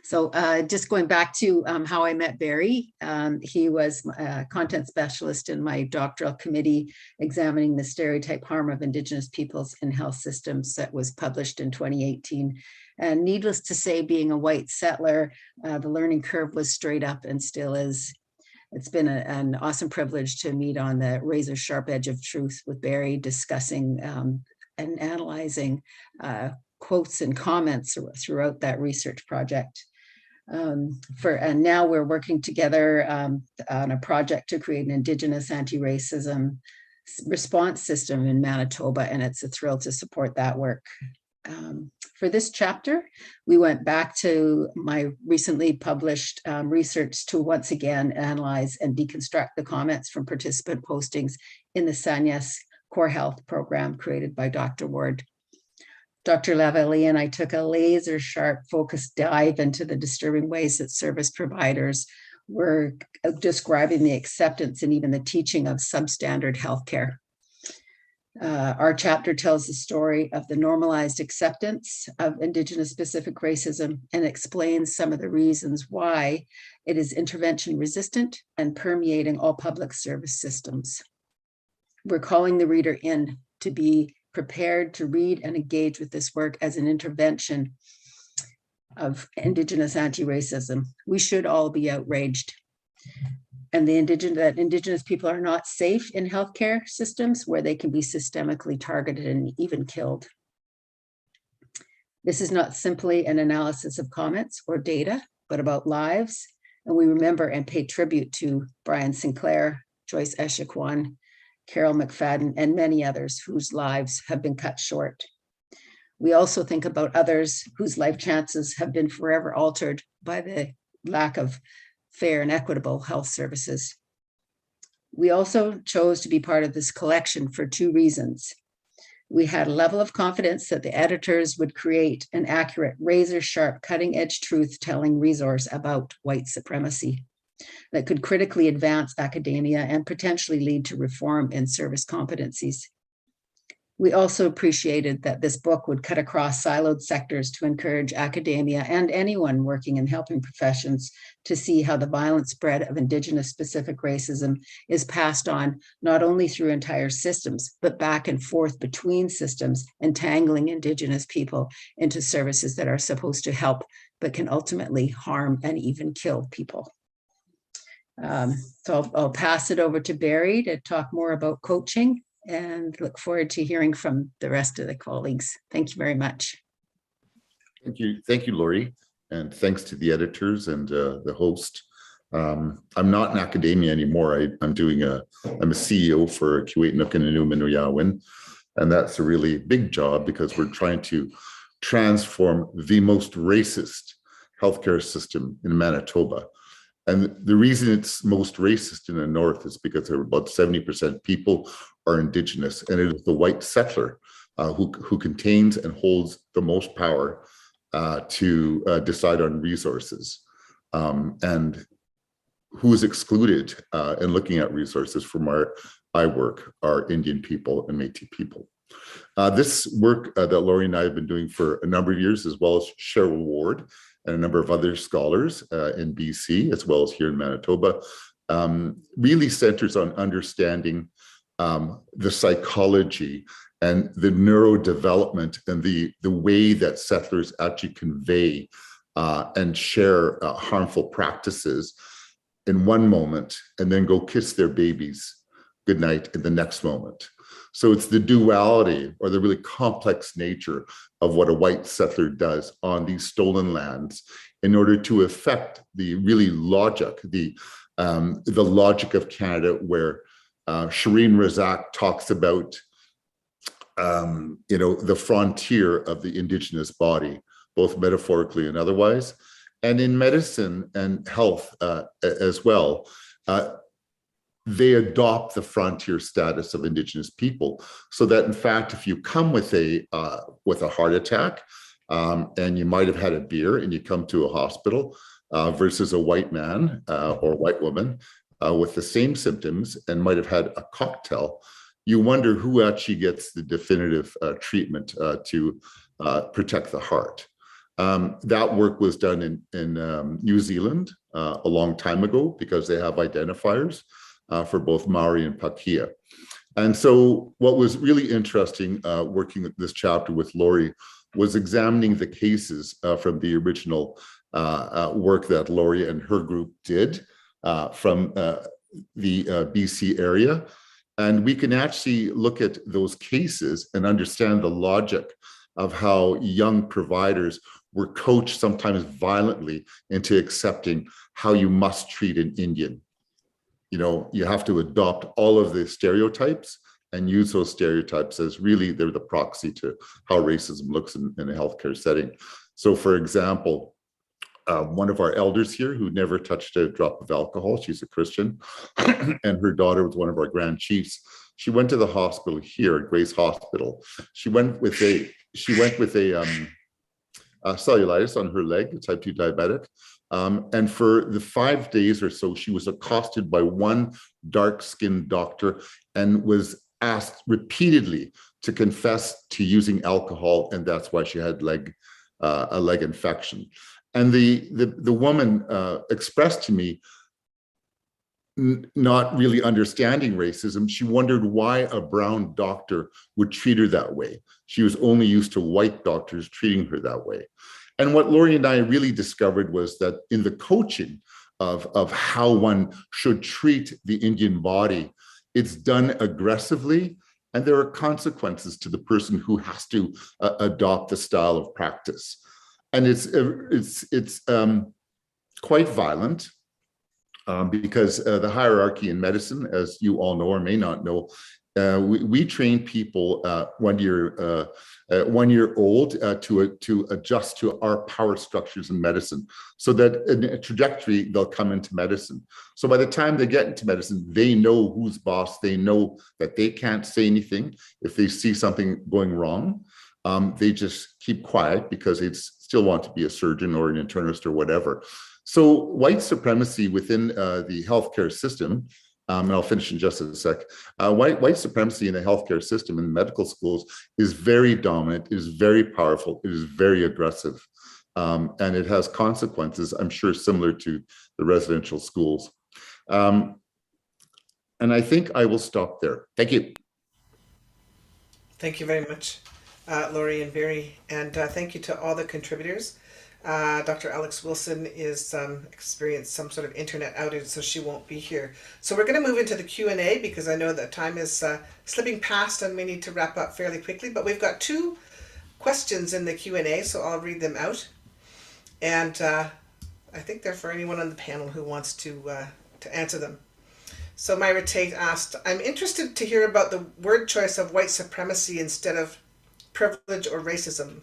So just going back to how I met Barry, he was a content specialist in my doctoral committee examining the stereotype harm of Indigenous peoples in health systems that was published in 2018. And needless to say, being a white settler, the learning curve was straight up and still is. It's been an awesome privilege to meet on the razor sharp edge of truth with Barry, discussing and analyzing quotes and comments throughout that research project. And now we're working together on a project to create an Indigenous anti-racism response system in Manitoba, and it's a thrill to support that work. For this chapter, we went back to my recently published research to once again analyze and deconstruct the comments from participant postings in the Sanyas Core Health program created by Dr. Ward. Dr. LaValle and I took a laser sharp focused dive into the disturbing ways that service providers were describing the acceptance and even the teaching of substandard healthcare. Our chapter tells the story of the normalized acceptance of Indigenous specific racism and explains some of the reasons why it is intervention resistant and permeating all public service systems. We're calling the reader in to be prepared to read and engage with this work as an intervention of Indigenous anti-racism. We should all be outraged. And that Indigenous people are not safe in healthcare systems where they can be systemically targeted and even killed. This is not simply an analysis of comments or data, but about lives. And we remember and pay tribute to Brian Sinclair, Joyce Echequan, Carol McFadden, and many others whose lives have been cut short. We also think about others whose life chances have been forever altered by the lack of fair and equitable health services. We also chose to be part of this collection for two reasons. We had a level of confidence that the editors would create an accurate, razor-sharp, cutting-edge truth-telling resource about white supremacy that could critically advance academia and potentially lead to reform in service competencies. We also appreciated that this book would cut across siloed sectors to encourage academia and anyone working in helping professions to see how the violent spread of Indigenous specific racism is passed on not only through entire systems, but back and forth between systems, entangling Indigenous people into services that are supposed to help, but can ultimately harm and even kill people. So I'll pass it over to Barry to talk more about coaching and look forward to hearing from the rest of the colleagues. Thank you very much. Thank you, Lori, and thanks to the editors and the host. I'm not in academia anymore. I'm a CEO for Kuwait Nook and Innu and that's a really big job because we're trying to transform the most racist healthcare system in Manitoba. And the reason it's most racist in the north is because there are about 70% people are Indigenous, and it is the white settler who contains and holds the most power to decide on resources, and who is excluded in looking at resources from I work are Indian people and Métis people. This work that Lori and I have been doing for a number of years, as well as Cheryl Ward and a number of other scholars in BC, as well as here in Manitoba, really centers on understanding the psychology and the neurodevelopment and the way that settlers actually convey and share harmful practices in one moment and then go kiss their babies goodnight in the next moment. So it's the duality or the really complex nature of what a white settler does on these stolen lands in order to affect the really logic, the logic of Canada, where Shireen Razak talks about the frontier of the Indigenous body, both metaphorically and otherwise, and in medicine and health as well. They adopt the frontier status of Indigenous people, so that in fact, if you come with a heart attack and you might have had a beer and you come to a hospital versus a white man or white woman with the same symptoms and might have had a cocktail, you wonder who actually gets the definitive treatment to protect the heart. That work was done in New Zealand a long time ago because they have identifiers for both Maori and Pakeha. And so what was really interesting working with this chapter with Lori was examining the cases from the original work that Lori and her group did from the BC area. And we can actually look at those cases and understand the logic of how young providers were coached sometimes violently into accepting how you must treat an Indian. You have to adopt all of the stereotypes and use those stereotypes as really they're the proxy to how racism looks in a healthcare setting. So for example, one of our elders here who never touched a drop of alcohol, she's a Christian, and her daughter was one of our grand chiefs. She went to the hospital here at Grace Hospital. She went with a cellulitis on her leg, a type 2 diabetic. And for the 5 days or so, she was accosted by one dark-skinned doctor and was asked repeatedly to confess to using alcohol, and that's why she had a leg infection. And the woman expressed to me, not really understanding racism, she wondered why a brown doctor would treat her that way. She was only used to white doctors treating her that way. And what Lori and I really discovered was that in the coaching of how one should treat the Indian body, it's done aggressively, and there are consequences to the person who has to adopt the style of practice. And it's quite violent because the hierarchy in medicine, as you all know or may not know, we train people 1 year old to adjust to our power structures in medicine, so that in a trajectory they'll come into medicine. So by the time they get into medicine, they know who's boss. They know that they can't say anything if they see something going wrong. They just keep quiet because they still want to be a surgeon or an internist or whatever. So white supremacy within the healthcare system, and I'll finish in just a sec. White supremacy in the healthcare system in medical schools is very dominant, is very powerful, it is very aggressive, and it has consequences, I'm sure, similar to the residential schools. And I think I will stop there. Thank you. Thank you very much, Lori and Barry, and thank you to all the contributors. Dr. Alex Wilson is experienced some sort of internet outage, so she won't be here. So we're going to move into the Q&A because I know that time is slipping past and we need to wrap up fairly quickly. But we've got 2 questions in the Q&A, so I'll read them out. And I think they're for anyone on the panel who wants to answer them. So Myra Tate asked, I'm interested to hear about the word choice of white supremacy instead of privilege or racism.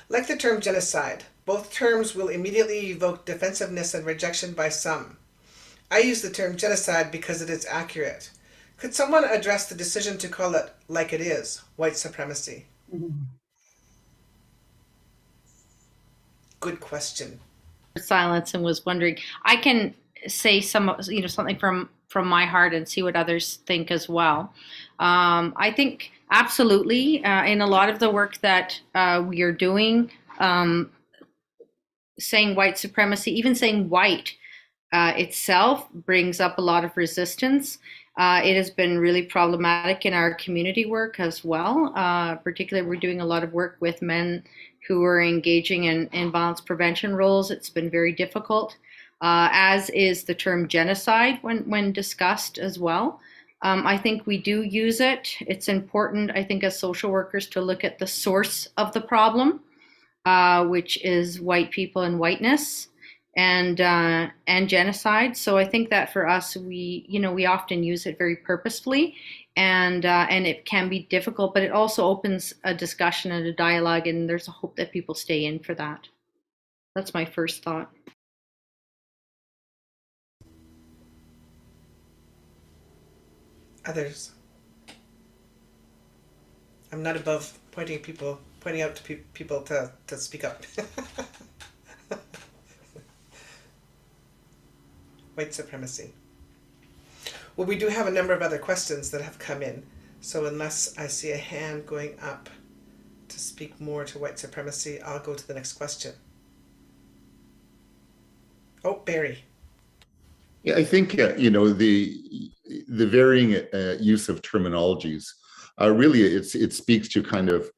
Like the term genocide, both terms will immediately evoke defensiveness and rejection by some. I use the term genocide because it is accurate. Could someone address the decision to call it like it is, white supremacy? Good question. Silence and was wondering, I can say something from my heart and see what others think as well. I think absolutely in a lot of the work that we are doing, saying white supremacy, even saying white itself brings up a lot of resistance. It has been really problematic in our community work as well. Particularly, we're doing a lot of work with men who are engaging in violence prevention roles. It's been very difficult, as is the term genocide when discussed as well. I think we do use it. It's important, I think, as social workers to look at the source of the problem, which is white people and whiteness and genocide. So I think that for us, we often use it very purposefully, and it can be difficult, but it also opens a discussion and a dialogue, and there's a hope that people stay in for that. That's my first thought. Others? I'm not above pointing out to people to speak up. White supremacy. Well, we do have a number of other questions that have come in. So unless I see a hand going up to speak more to white supremacy, I'll go to the next question. Oh, Barry. Yeah, I think the varying use of terminologies really it speaks to kind of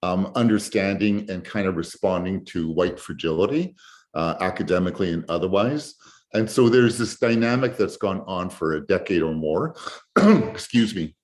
understanding and kind of responding to white fragility, academically and otherwise. And so there's this dynamic that's gone on for a decade or more. Excuse me.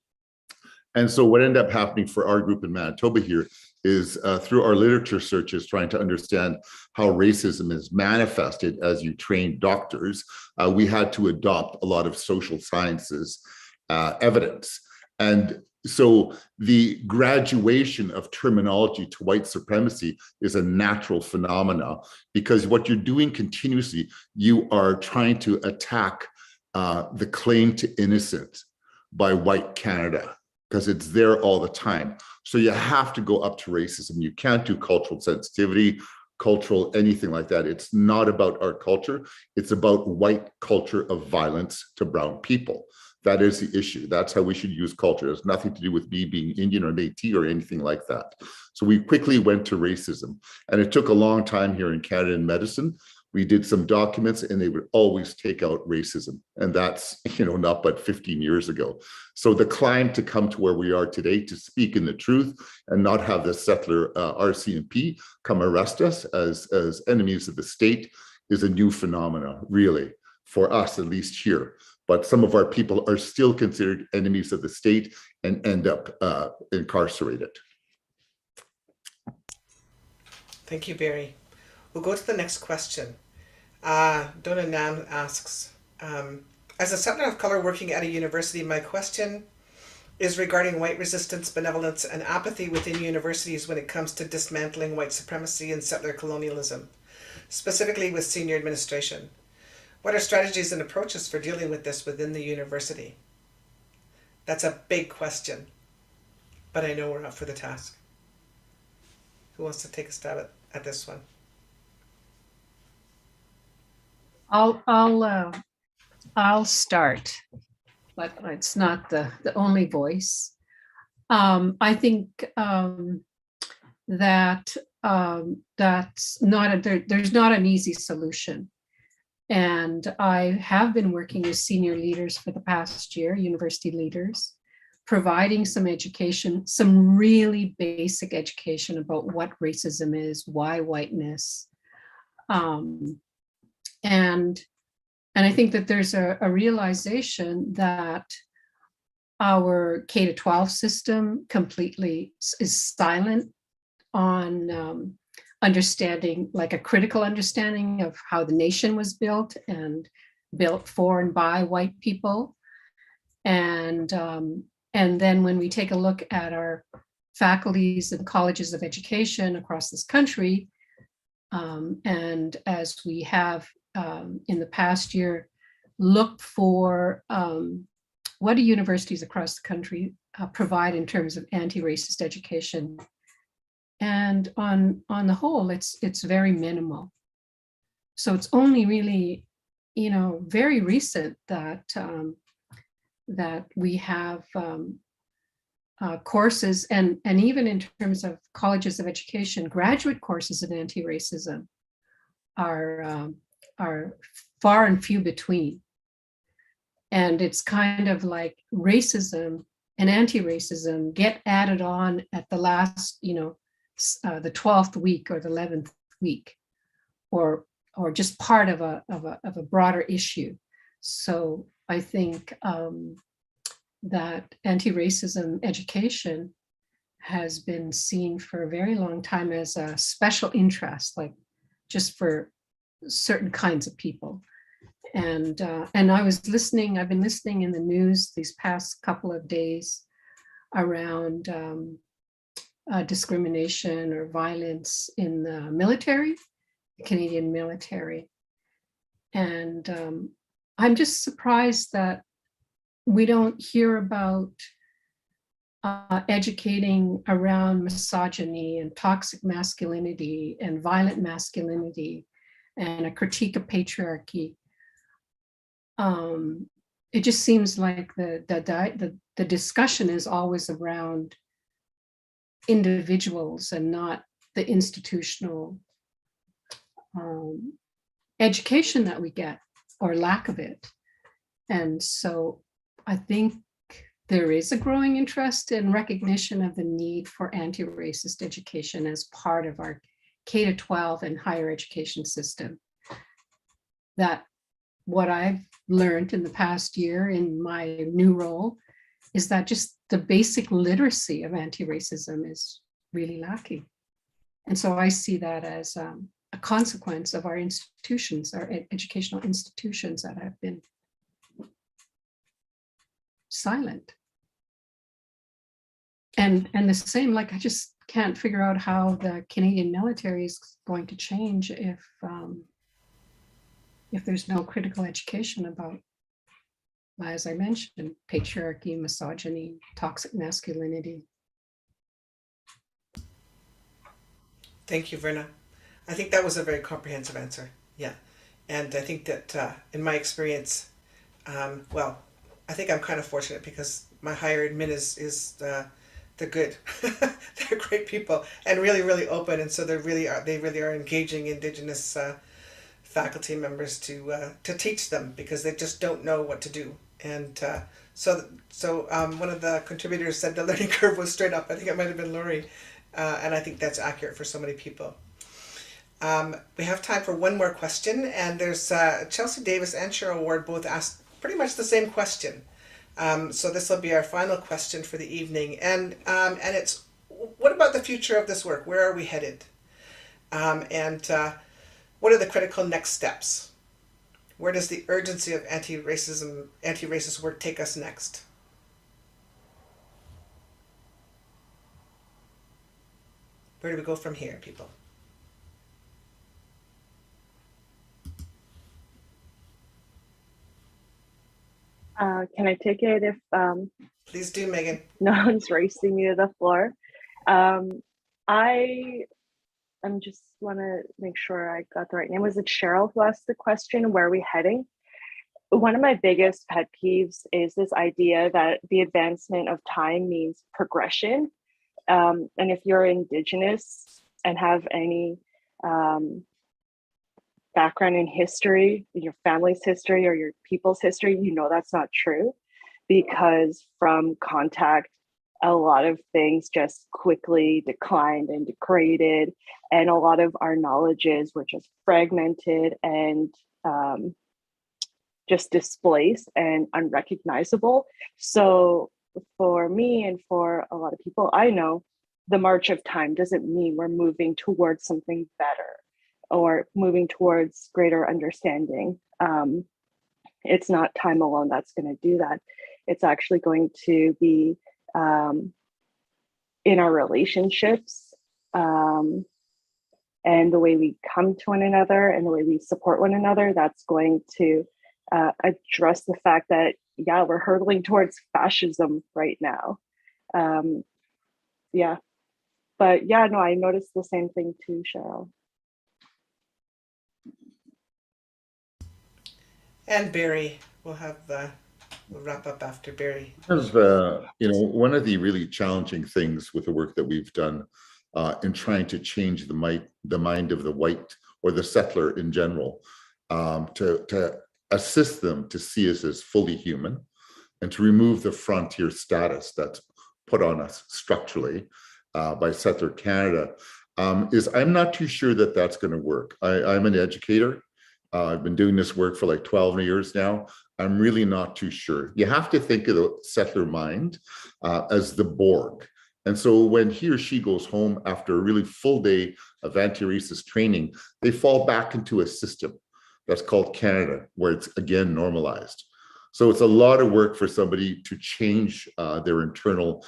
And so what ended up happening for our group in Manitoba here is through our literature searches, trying to understand how racism is manifested as you train doctors, we had to adopt a lot of social sciences evidence. And so the graduation of terminology to white supremacy is a natural phenomena, because what you're doing continuously, you are trying to attack the claim to innocence by white Canada, because it's there all the time. So you have to go up to racism. You can't do cultural sensitivity, cultural anything like that. It's not about our culture. It's about white culture of violence to brown people. That is the issue. That's how we should use culture. It has nothing to do with me being Indian or Métis or anything like that. So we quickly went to racism. And it took a long time here in Canada in medicine. We did some documents and they would always take out racism. And that's, not but 15 years ago. So the climb to come to where we are today, to speak in the truth and not have the settler RCMP come arrest us as enemies of the state, is a new phenomena, really, for us, at least here. But some of our people are still considered enemies of the state and end up incarcerated. Thank you, Barry. We'll go to the next question. Donna Nam asks, as a settler of color working at a university, my question is regarding white resistance, benevolence, and apathy within universities when it comes to dismantling white supremacy and settler colonialism, specifically with senior administration. What are strategies and approaches for dealing with this within the university? That's a big question, but I know we're up for the task. Who wants to take a stab at this one? I'll start, but it's not the only voice. I think that that's not there's not an easy solution. And I have been working with senior leaders for the past year, university leaders, providing some education, some really basic education about what racism is, why whiteness, And I think that there's a realization that our K-12 system completely is silent on understanding, like a critical understanding of how the nation was built and built for and by white people. And then when we take a look at our faculties and colleges of education across this country, and as we have in the past year, looked for what do universities across the country provide in terms of anti-racist education. And on the whole, it's very minimal. So it's only really, very recent that that we have courses, and even in terms of colleges of education, graduate courses in anti-racism are far and few between. And it's kind of like racism and anti-racism get added on at the last, the 12th week or the 11th week, or just part of a broader issue. So I think that anti-racism education has been seen for a very long time as a special interest, like just for certain kinds of people. And I've been listening in the news these past couple of days around discrimination or violence in the military, the Canadian military. And I'm just surprised that we don't hear about educating around misogyny and toxic masculinity and violent masculinity and a critique of patriarchy. It just seems like the discussion is always around individuals and not the institutional education that we get, or lack of it. And so I think there is a growing interest and recognition of the need for anti-racist education as part of our K-12 and higher education system. That what I've learned in the past year in my new role is that just the basic literacy of anti-racism is really lacking. And so I see that as a consequence of our institutions, our educational institutions that have been silent. And the same, like, I just can't figure out how the Canadian military is going to change if there's no critical education about, as I mentioned, patriarchy, misogyny, toxic masculinity. Thank you, Verna. I think that was a very comprehensive answer. Yeah. And I think that in my experience, well, I think I'm kind of fortunate because my higher admin is they're good. They're great people and really, really open. And so they really are engaging Indigenous faculty members to teach them, because they just don't know what to do. And so one of the contributors said the learning curve was straight up. I think it might have been Lori. And I think that's accurate for so many people. We have time for one more question, and there's Chelsea Davis and Cheryl Ward both asked pretty much the same question. So this will be our final question for the evening, and it's, what about the future of this work? Where are we headed? And what are the critical next steps? Where does the urgency of anti-racist work take us next? Where do we go from here, people? Can I take it if Please do, Megan. No one's racing me to the floor? I just want to make sure I got the right name. Was it Cheryl who asked the question, where are we heading? One of my biggest pet peeves is this idea that the advancement of time means progression. And if you're Indigenous and have any background in history, your family's history or your people's history, you know that's not true, because from contact a lot of things just quickly declined and degraded, and a lot of our knowledges were just fragmented and just displaced and unrecognizable. So for me and for a lot of people I know, the march of time doesn't mean we're moving towards something better or moving towards greater understanding. It's not time alone that's going to do that. It's actually going to be in our relationships, and the way we come to one another and the way we support one another, that's going to address the fact that, yeah, we're hurtling towards fascism right now. Yeah. But yeah, no, I noticed the same thing too, Cheryl. And Barry, we'll wrap up after Barry. One of the really challenging things with the work that we've done in trying to change the mind of the white or the settler in general, to assist them to see us as fully human and to remove the frontier status that's put on us structurally by settler Canada, is I'm not too sure that that's going to work. I'm an educator. I've been doing this work for like 12 years now. I'm really not too sure. You have to think of the settler mind as the Borg. And so when he or she goes home after a really full day of anti-racist training, they fall back into a system that's called Canada, where it's again normalized. So it's a lot of work for somebody to change their internal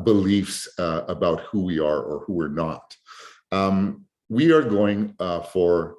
beliefs about who we are or who we're not. We are going for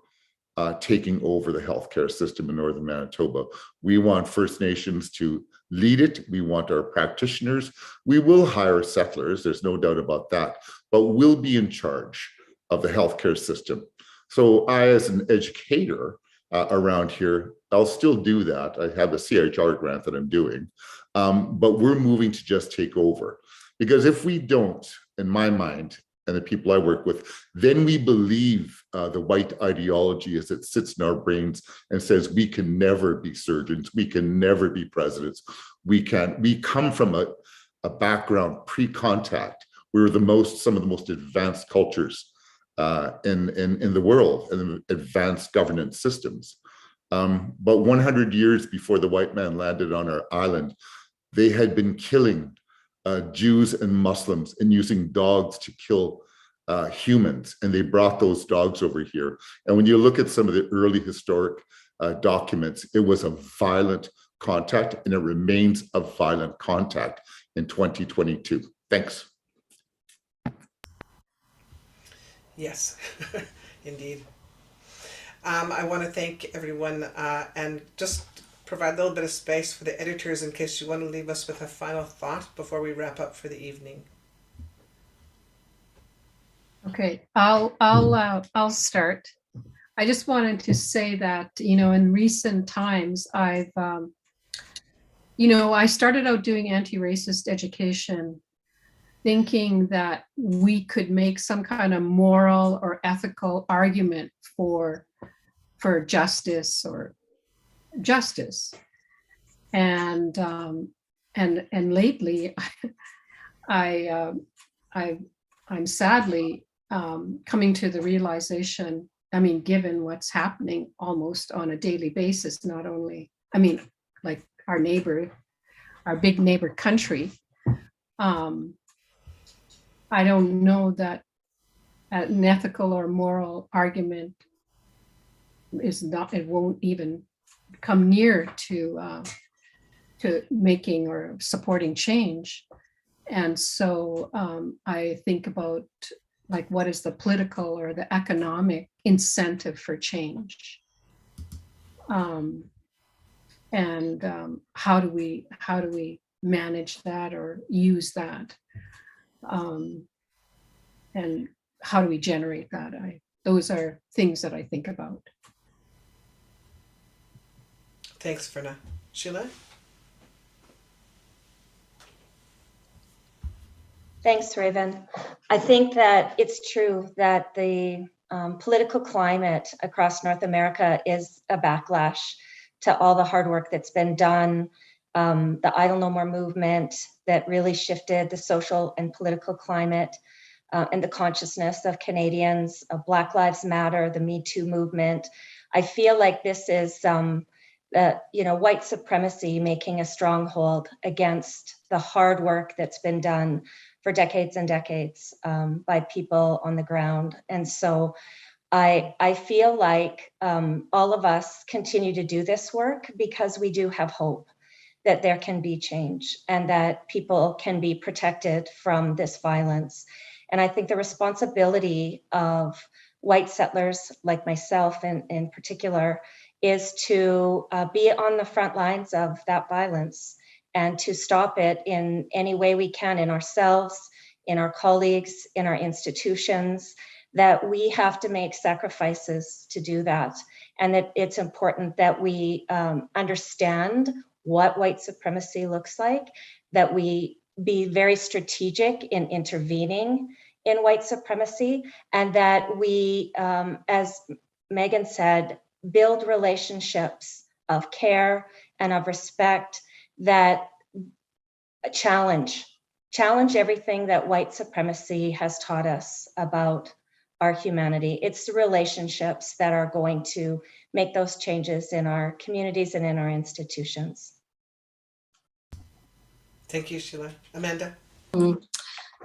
taking over the healthcare system in Northern Manitoba. We want First Nations to lead it. We want our practitioners. We will hire settlers, there's no doubt about that, but we'll be in charge of the healthcare system. So I, as an educator around here, I'll still do that. I have a CHR grant that I'm doing, but we're moving to just take over. Because if we don't, in my mind, and the people I work with, then we believe the white ideology as it sits in our brains and says we can never be surgeons, we can never be presidents. We come from a background pre-contact. We're some of the most advanced cultures in the world, and advanced governance systems. But 100 years before the white man landed on our island, they had been killing Jews and Muslims and using dogs to kill humans, and they brought those dogs over here. And when you look at some of the early historic documents, it was a violent contact, and it remains a violent contact in 2022. Thanks. Yes, indeed. I want to thank everyone and just provide a little bit of space for the editors in case you want to leave us with a final thought before we wrap up for the evening. Okay, I'll start. I just wanted to say that, in recent times, I started out doing anti-racist education, thinking that we could make some kind of moral or ethical argument for justice and lately I'm sadly coming to the realization, given what's happening almost on a daily basis, not only, like our big neighbor country, I don't know that an ethical or moral argument it won't even come near to making or supporting change. And so I think about what is the political or the economic incentive for change, and how do we manage that or use that, and how do we generate that? Those are things that I think about. Thanks, Verna. Sheila? Thanks, Raven. I think that it's true that the political climate across North America is a backlash to all the hard work that's been done the Idle No More movement that really shifted the social and political climate and the consciousness of Canadians, Black Lives Matter, the Me Too movement. I feel like this is, white supremacy making a stronghold against the hard work that's been done for decades and decades by people on the ground. And so I feel like all of us continue to do this work because we do have hope that there can be change and that people can be protected from this violence. And I think the responsibility of white settlers like myself in particular is to be on the front lines of that violence and to stop it in any way we can, in ourselves, in our colleagues, in our institutions, that we have to make sacrifices to do that. And that it's important that we understand what white supremacy looks like, that we be very strategic in intervening in white supremacy, and that we, as Megan said, build relationships of care and of respect that challenge everything that white supremacy has taught us about our humanity. It's the relationships that are going to make those changes in our communities and in our institutions. Thank you, Sheila. Amanda?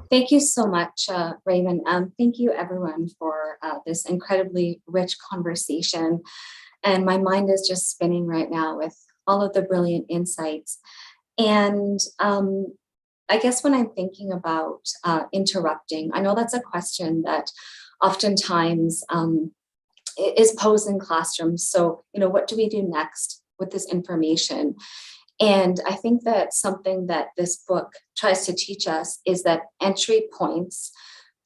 Thank you so much, Raven. Thank you everyone for this incredibly rich conversation. And my mind is just spinning right now with all of the brilliant insights. And I guess when I'm thinking about interrupting, I know that's a question that oftentimes is posed in classrooms. So, what do we do next with this information? And I think that something that this book tries to teach us is that entry points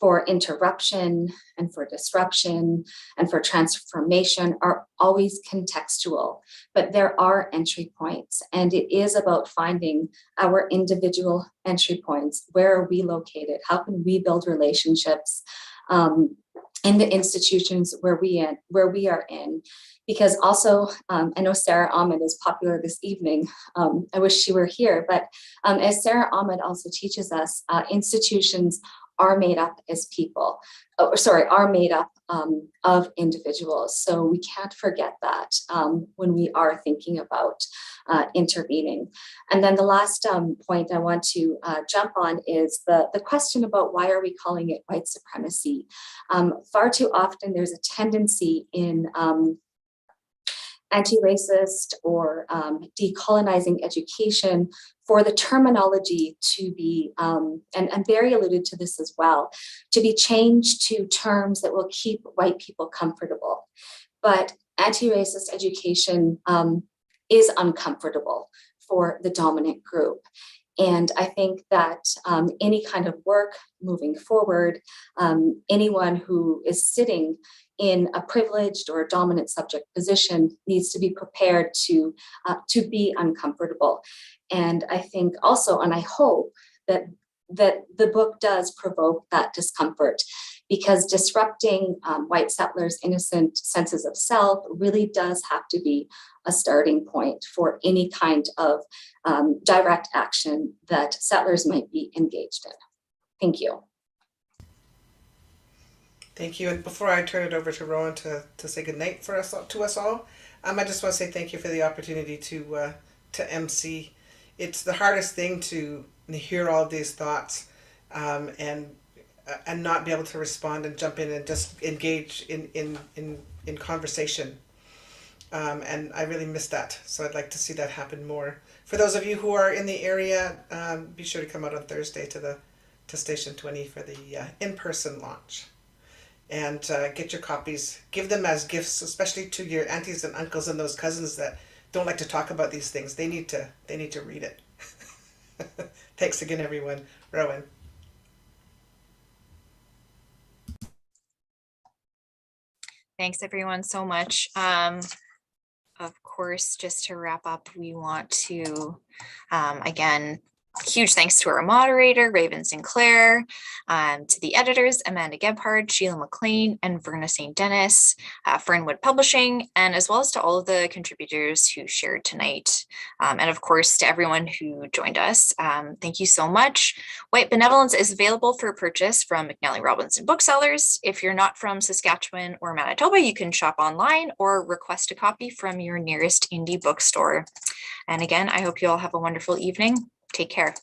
for interruption and for disruption and for transformation are always contextual, but there are entry points, and it is about finding our individual entry points. Where are we located? How can we build relationships in the institutions where we are in? Because also, I know Sarah Ahmed is popular this evening. I wish she were here, but as Sarah Ahmed also teaches us, institutions are made up as people, are made up of individuals. So we can't forget that when we are thinking about intervening. And then the last point I want to jump on is the question about why are we calling it white supremacy? Far too often there's a tendency in anti-racist or decolonizing education for the terminology to be, and Barry alluded to this as well, to be changed to terms that will keep white people comfortable. But anti-racist education is uncomfortable for the dominant group. And I think that any kind of work moving forward, anyone who is sitting in a privileged or a dominant subject position needs to be prepared to be uncomfortable. And I think also, and I hope that the book does provoke that discomfort, because disrupting white settlers' innocent senses of self really does have to be a starting point for any kind of direct action that settlers might be engaged in. Thank you. Thank you. And before I turn it over to Rowan to say goodnight to us all, I just want to say thank you for the opportunity to MC. It's the hardest thing to hear all these thoughts and not be able to respond and jump in and just engage in conversation. And I really miss that. So I'd like to see that happen more. For those of you who are in the area, be sure to come out on Thursday to Station 20 for the in-person launch. And get your copies, give them as gifts, especially to your aunties and uncles and those cousins that don't like to talk about these things. They need to read it. Thanks again, everyone. Rowan. Thanks everyone so much. Of course, just to wrap up, we want to again Huge thanks to our moderator, Raven Sinclair, to the editors, Amanda Gebhard, Sheelah McLean, and Verna St. Denis, Fernwood Publishing, and as well as to all of the contributors who shared tonight. And of course, to everyone who joined us, thank you so much. White Benevolence is available for purchase from McNally Robinson booksellers. If you're not from Saskatchewan or Manitoba, you can shop online or request a copy from your nearest indie bookstore. And again, I hope you all have a wonderful evening. Take care.